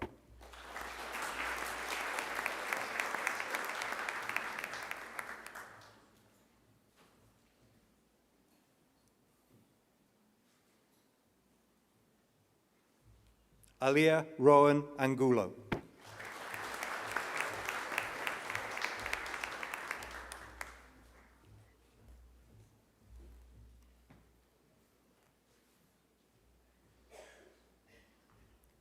Alia Rowan Angulo.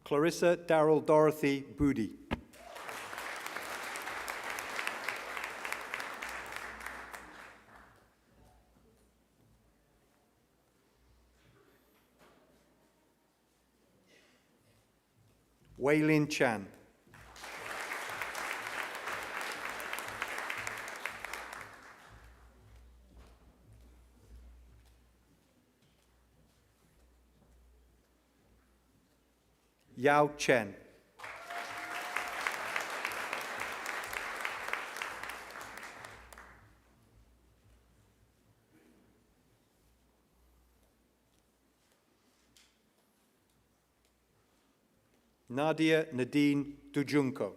Clarissa Darrell Dorothy Boody. Waylin Chan. Yao Chen. Nadia Nadine Dujunko.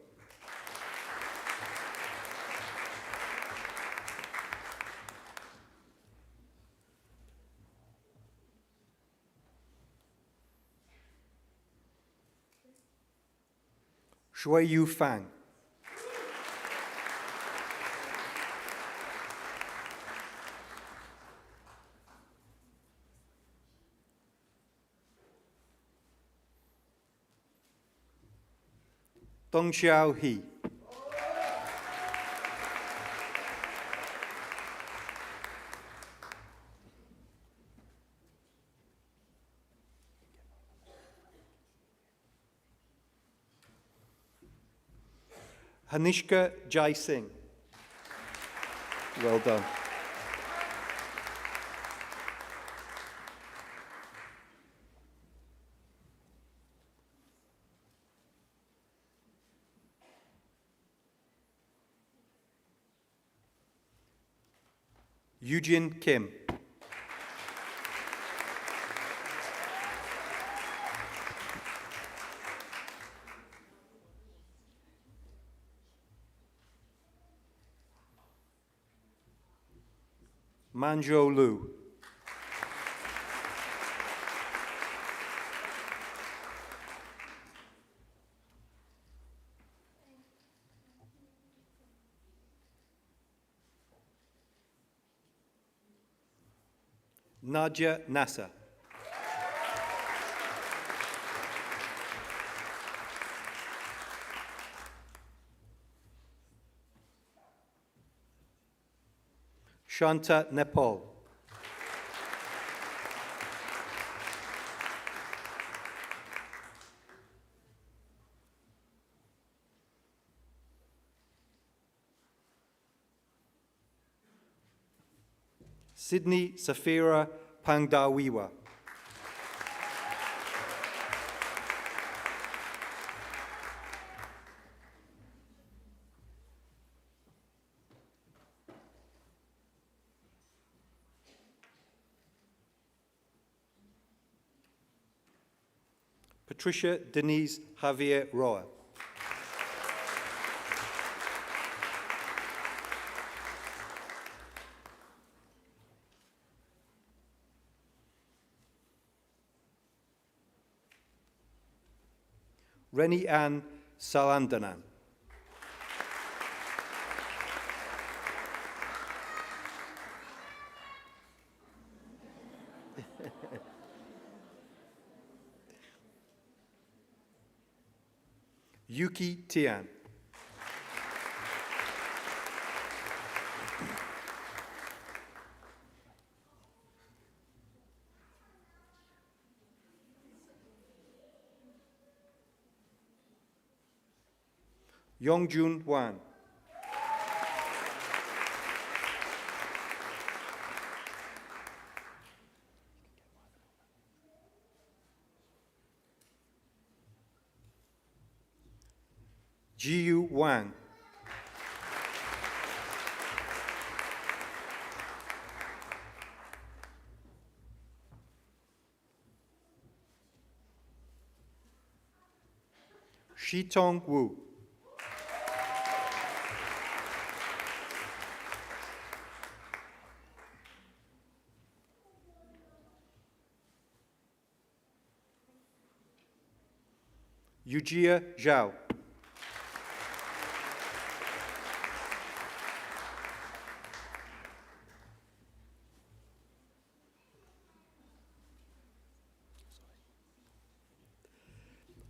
Shuiyu Fang. Dongxiao He. Hanishka Jai Singh. Well done. Eugene Kim. Manjo Lu. Nadia Nassa. Shanta Nepal. Sydney Safira Pangdawiwa. Patricia Denise Javier Roa. Reni Ann Salandanan. Yuki Tian. Yongjun Wan. Jiyu Wang. Shitong Wu. Yujia Zhao.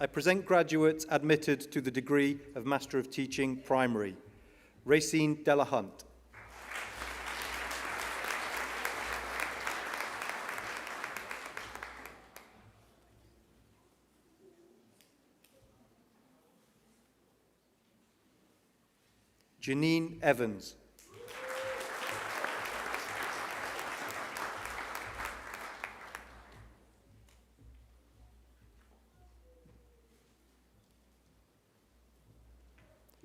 I present graduates admitted to the degree of Master of Teaching Primary. Racine Delahunt. Janine Evans.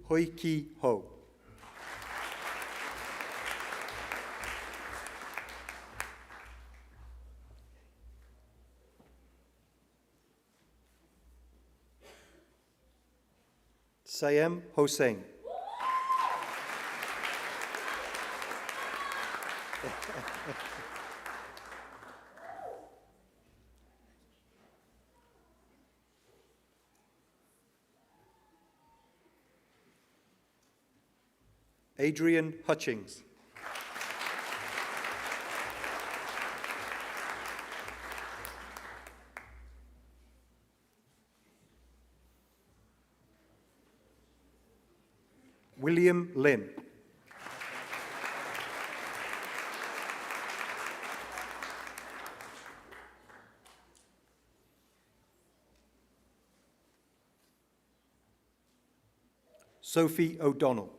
Hoi Ki Ho. Sayem Hossein. Adrian Hutchings. William Lin. Sophie O'Donnell.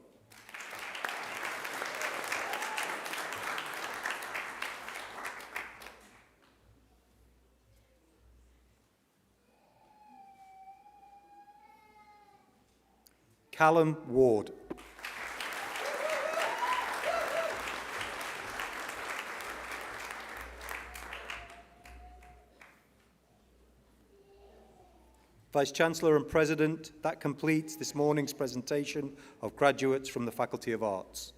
Callum Ward. Vice-Chancellor and President, that completes this morning's presentation of graduates from the Faculty of Arts.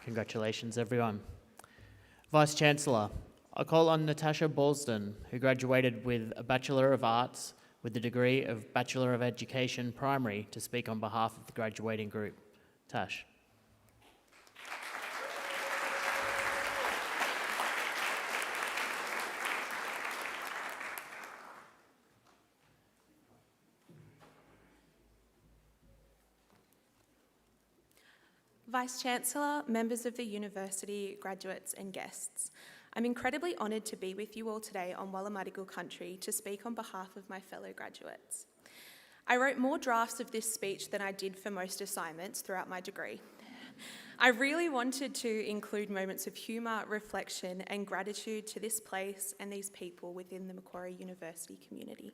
Congratulations, everyone. Vice-Chancellor, I call on Natasha Balsden, who graduated with a Bachelor of Arts with the degree of Bachelor of Education Primary, to speak on behalf of the graduating group. Tash. Vice-Chancellor, members of the university, graduates and guests, I'm incredibly honoured to be with you all today on Wallumattagal country to speak on behalf of my fellow graduates. I wrote more drafts of this speech than I did for most assignments throughout my degree. I really wanted to include moments of humour, reflection and gratitude to this place and these people within the Macquarie University community.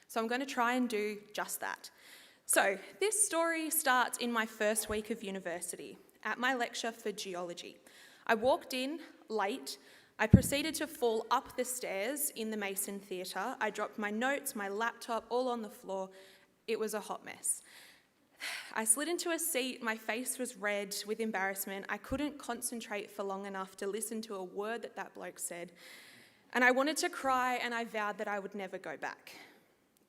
So I'm going to try and do just that. So this story starts in my first week of university, at my lecture for geology. I walked in late. I proceeded to fall up the stairs in the Mason Theatre. I dropped my notes, my laptop, all on the floor. It was a hot mess. I slid into a seat. My face was red with embarrassment. I couldn't concentrate for long enough to listen to a word that bloke said. And I wanted to cry, and I vowed that I would never go back.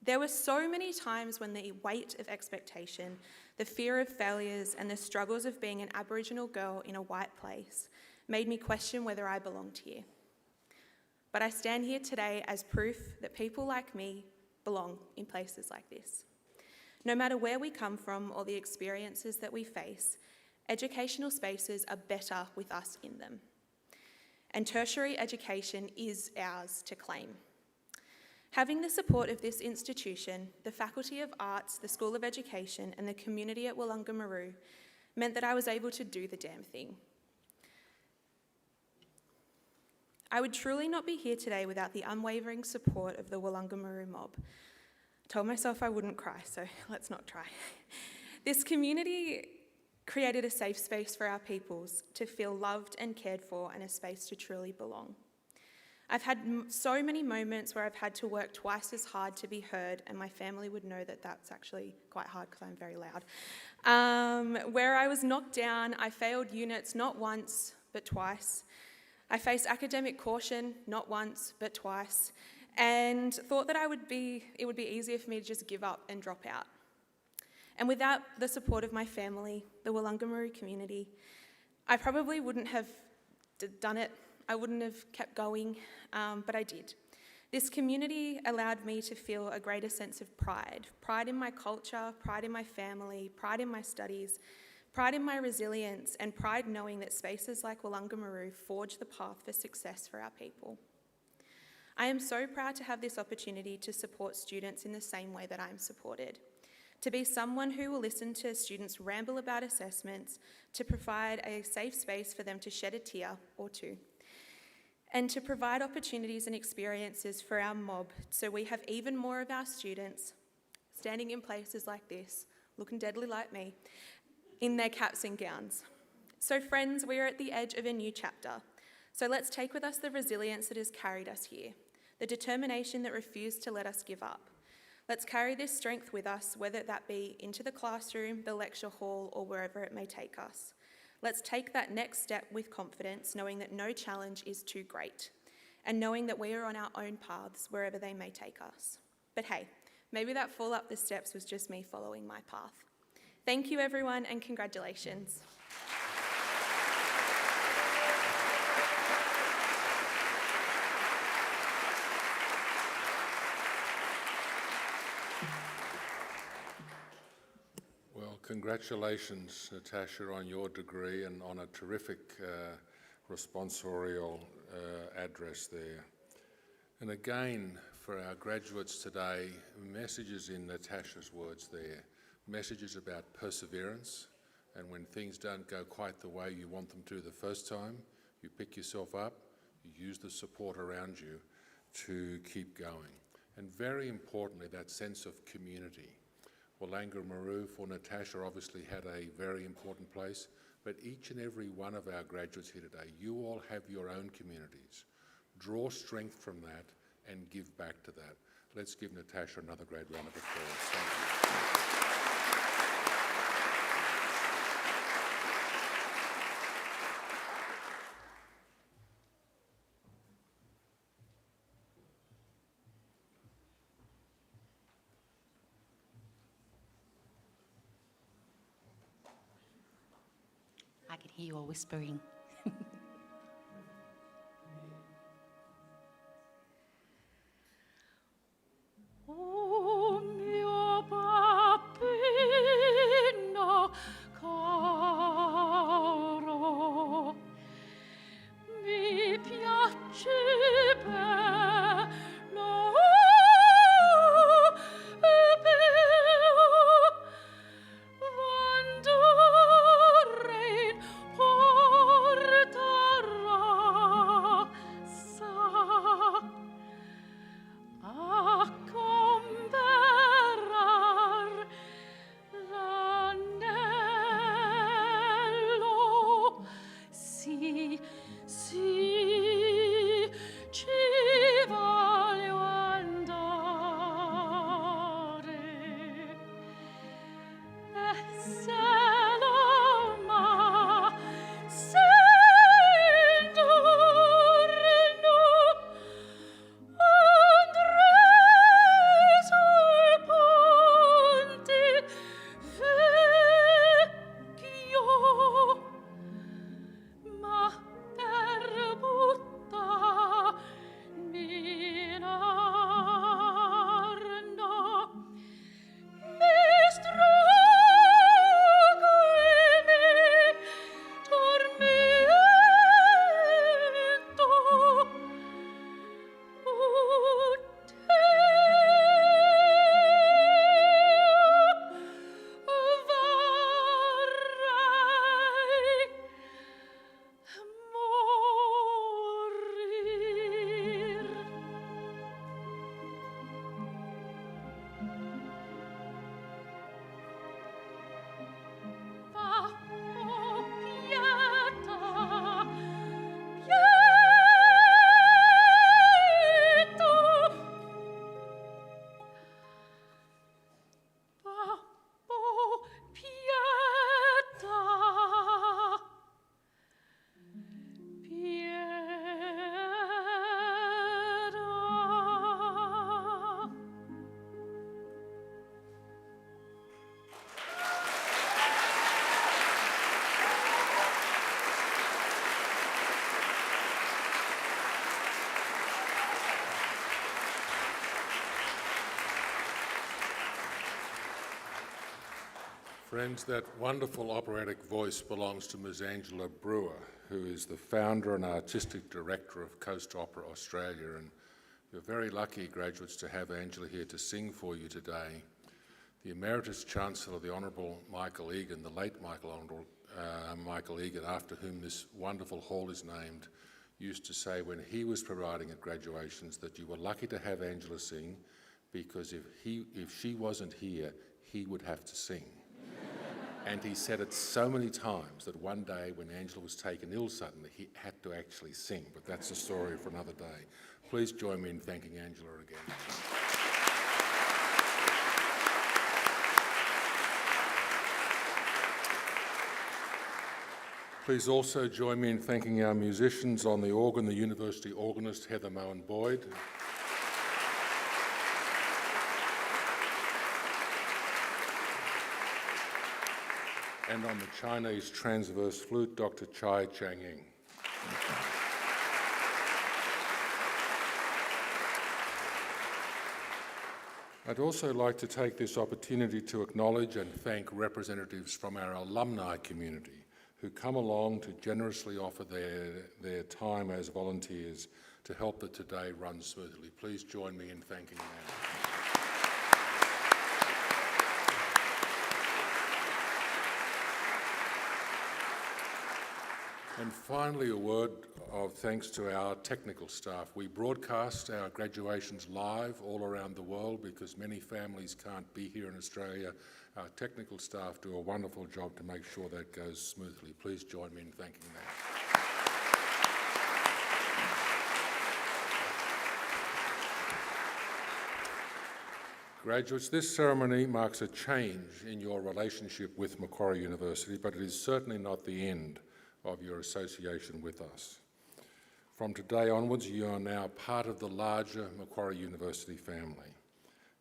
There were so many times when the weight of expectation, the fear of failures, and the struggles of being an Aboriginal girl in a white place made me question whether I belonged here. But I stand here today as proof that people like me belong in places like this. No matter where we come from or the experiences that we face, educational spaces are better with us in them. And tertiary education is ours to claim. Having the support of this institution, the Faculty of Arts, the School of Education and the community at Woollungamaroo meant that I was able to do the damn thing. I would truly not be here today without the unwavering support of the Woollungamaroo mob. I told myself I wouldn't cry, so let's not try. This community created a safe space for our peoples to feel loved and cared for and a space to truly belong. I've had so many moments where I've had to work twice as hard to be heard, and my family would know that that's actually quite hard because I'm very loud. Where I was knocked down, I failed units not once, but twice. I faced academic caution not once, but twice, and thought that it would be easier for me to just give up and drop out. And without the support of my family, the Woollungamaroo community, I probably wouldn't have done it. I wouldn't have kept going, but I did. This community allowed me to feel a greater sense of pride. Pride in my culture, pride in my family, pride in my studies, pride in my resilience, and pride knowing that spaces like Woollungamaroo forge the path for success for our people. I am so proud to have this opportunity to support students in the same way that I'm supported. To be someone who will listen to students ramble about assessments, to provide a safe space for them to shed a tear or two, and to provide opportunities and experiences for our mob so we have even more of our students standing in places like this, looking deadly like me, in their caps and gowns. So friends, we are at the edge of a new chapter. So let's take with us the resilience that has carried us here, the determination that refused to let us give up. Let's carry this strength with us, whether that be into the classroom, the lecture hall, or wherever it may take us. Let's take that next step with confidence, knowing that no challenge is too great, and knowing that we are on our own paths wherever they may take us. But hey, maybe that fall up the steps was just me following my path. Thank you everyone, and congratulations. Congratulations, Natasha, on your degree and on a terrific responsorial address there. And again, for our graduates today, messages in Natasha's words there, messages about perseverance, and when things don't go quite the way you want them to the first time, you pick yourself up, you use the support around you to keep going. And very importantly, that sense of community. Woollungamaroo for Natasha obviously had a very important place, but each and every one of our graduates here today, you all have your own communities. Draw strength from that and give back to that. Let's give Natasha another great round of applause. Thank you. I could hear you all whispering. O mio bambino caro, Seloma, Sendorno, Andres Ponte Vecchio, ma erbutta Minarno, Mestrago me tormento, varrai morir. Va, oh pietà, pieto. Va, oh pietà, pietà. Friends, that wonderful operatic voice belongs to Ms. Angela Brewer, who is the founder and artistic director of Coast Opera Australia. And you're very lucky, graduates, to have Angela here to sing for you today. The Emeritus Chancellor, the Honourable Michael Egan, the late Michael Egan, after whom this wonderful hall is named, used to say when he was presiding at graduations that you were lucky to have Angela sing, because if she wasn't here, he would have to sing. And he said it so many times that one day when Angela was taken ill suddenly, he had to actually sing, but that's a story for another day. Please join me in thanking Angela again. Please also join me in thanking our musicians on the organ, the University organist Heather Mowen-Boyd. And on the Chinese transverse flute, Dr. Chai Chang-ing. I'd also like to take this opportunity to acknowledge and thank representatives from our alumni community who come along to generously offer their time as volunteers to help that today run smoothly. Please join me in thanking them. And finally, a word of thanks to our technical staff. We broadcast our graduations live all around the world because many families can't be here in Australia. Our technical staff do a wonderful job to make sure that goes smoothly. Please join me in thanking them. Graduates, this ceremony marks a change in your relationship with Macquarie University, but it is certainly not the end of your association with us. From today onwards, you are now part of the larger Macquarie University family.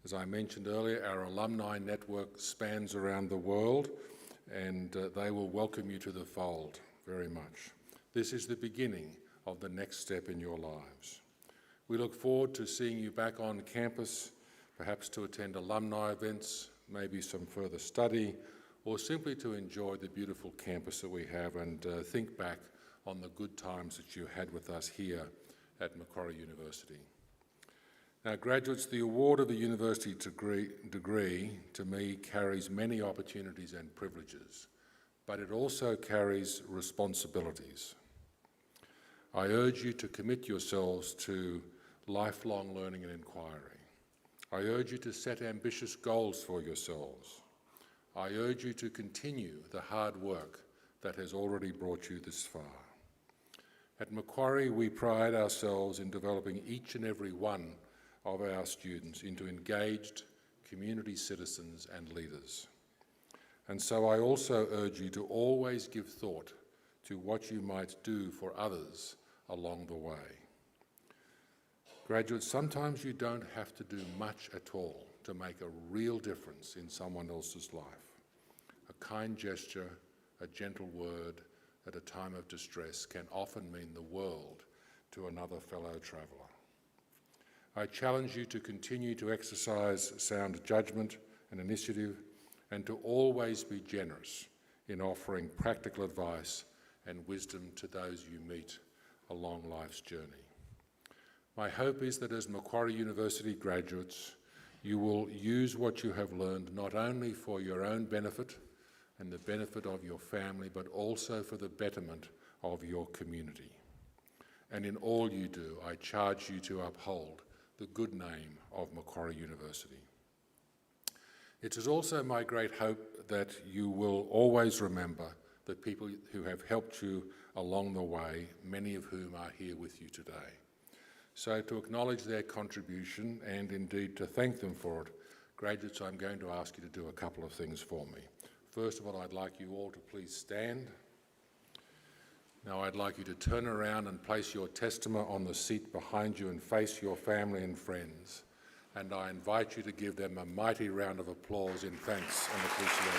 As I mentioned earlier, our alumni network spans around the world, and they will welcome you to the fold very much. This is the beginning of the next step in your lives. We look forward to seeing you back on campus, perhaps to attend alumni events, maybe some further study, or simply to enjoy the beautiful campus that we have and think back on the good times that you had with us here at Macquarie University. Now, graduates, the award of the university degree to me carries many opportunities and privileges, but it also carries responsibilities. I urge you to commit yourselves to lifelong learning and inquiry. I urge you to set ambitious goals for yourselves. I urge you to continue the hard work that has already brought you this far. At Macquarie, we pride ourselves in developing each and every one of our students into engaged community citizens and leaders. And so I also urge you to always give thought to what you might do for others along the way. Graduates, sometimes you don't have to do much at all to make a real difference in someone else's life. A kind gesture, a gentle word at a time of distress can often mean the world to another fellow traveller. I challenge you to continue to exercise sound judgment and initiative, and to always be generous in offering practical advice and wisdom to those you meet along life's journey. My hope is that as Macquarie University graduates, you will use what you have learned not only for your own benefit and the benefit of your family, but also for the betterment of your community. And in all you do, I charge you to uphold the good name of Macquarie University. It is also my great hope that you will always remember the people who have helped you along the way, many of whom are here with you today. So to acknowledge their contribution and indeed to thank them for it, graduates, I'm going to ask you to do a couple of things for me. First of all, I'd like you all to please stand. Now I'd like you to turn around and place your testament on the seat behind you and face your family and friends. And I invite you to give them a mighty round of applause in thanks and appreciation.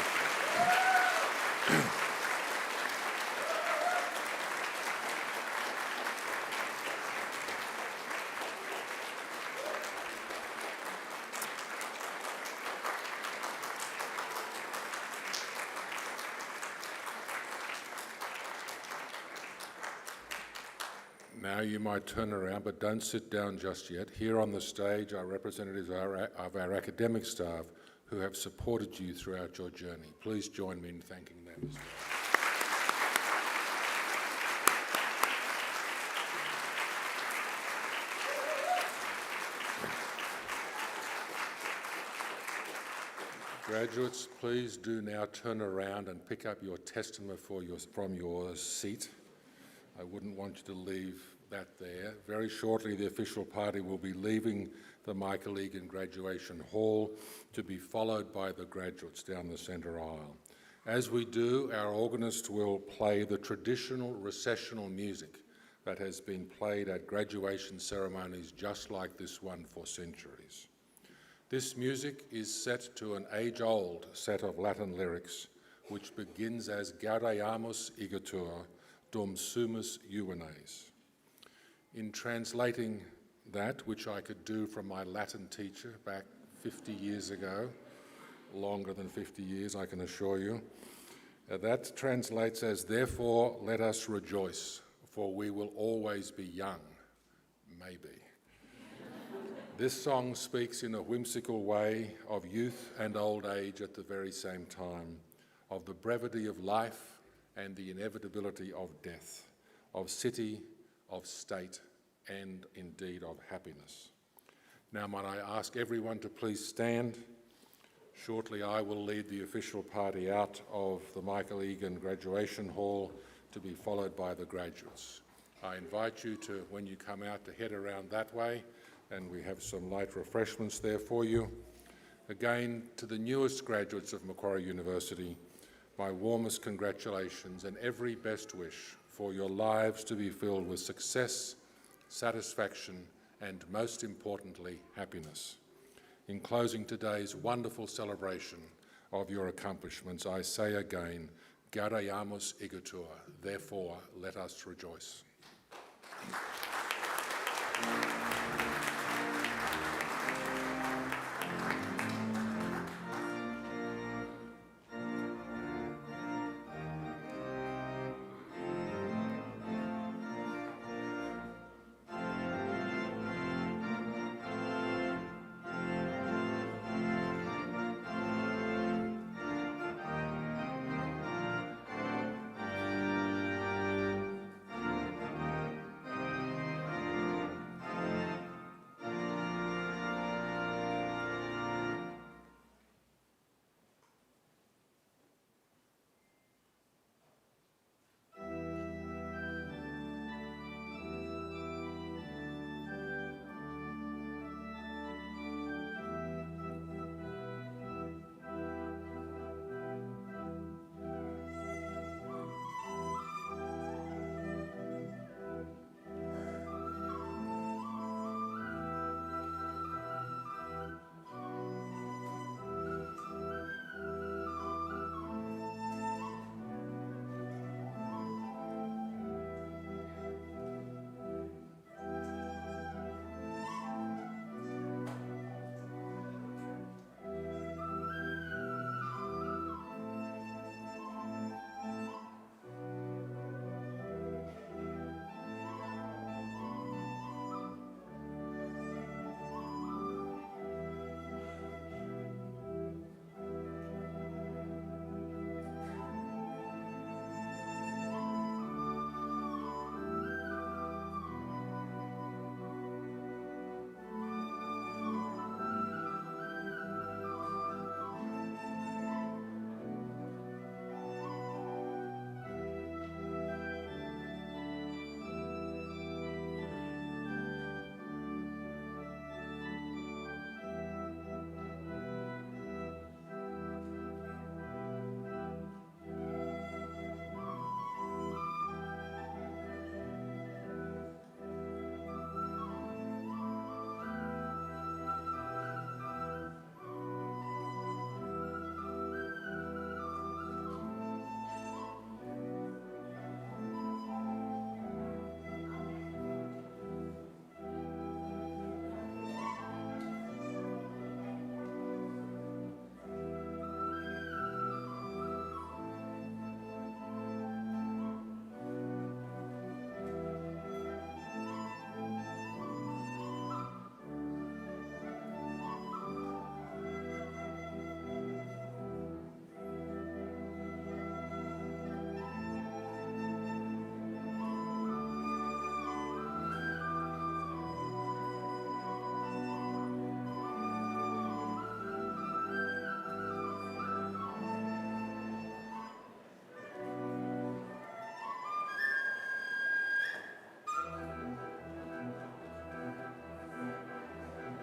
Now you might turn around, but don't sit down just yet. Here on the stage are representatives of our academic staff who have supported you throughout your journey. Please join me in thanking them as well. Graduates, please do now turn around and pick up your testament from your seat. I wouldn't want you to leave that there. Very shortly, the official party will be leaving the Michael Egan Graduation Hall to be followed by the graduates down the centre aisle. As we do, our organist will play the traditional recessional music that has been played at graduation ceremonies just like this one for centuries. This music is set to an age-old set of Latin lyrics, which begins as Gaudeamus igitur, dum sumus juvenes. In translating that, which I could do from my Latin teacher back 50 years ago, longer than 50 years, I can assure you, that translates as, therefore let us rejoice, for we will always be young, maybe. This song speaks in a whimsical way of youth and old age at the very same time, of the brevity of life and the inevitability of death, of city, of state, and indeed of happiness. Now might I ask everyone to please stand. Shortly I will lead the official party out of the Michael Egan Graduation Hall to be followed by the graduates. I invite you to, when you come out, to head around that way, and we have some light refreshments there for you. Again, to the newest graduates of Macquarie University, my warmest congratulations and every best wish for your lives to be filled with success, satisfaction, and most importantly, happiness. In closing today's wonderful celebration of your accomplishments, I say again, Gaudeamus igitur, therefore let us rejoice.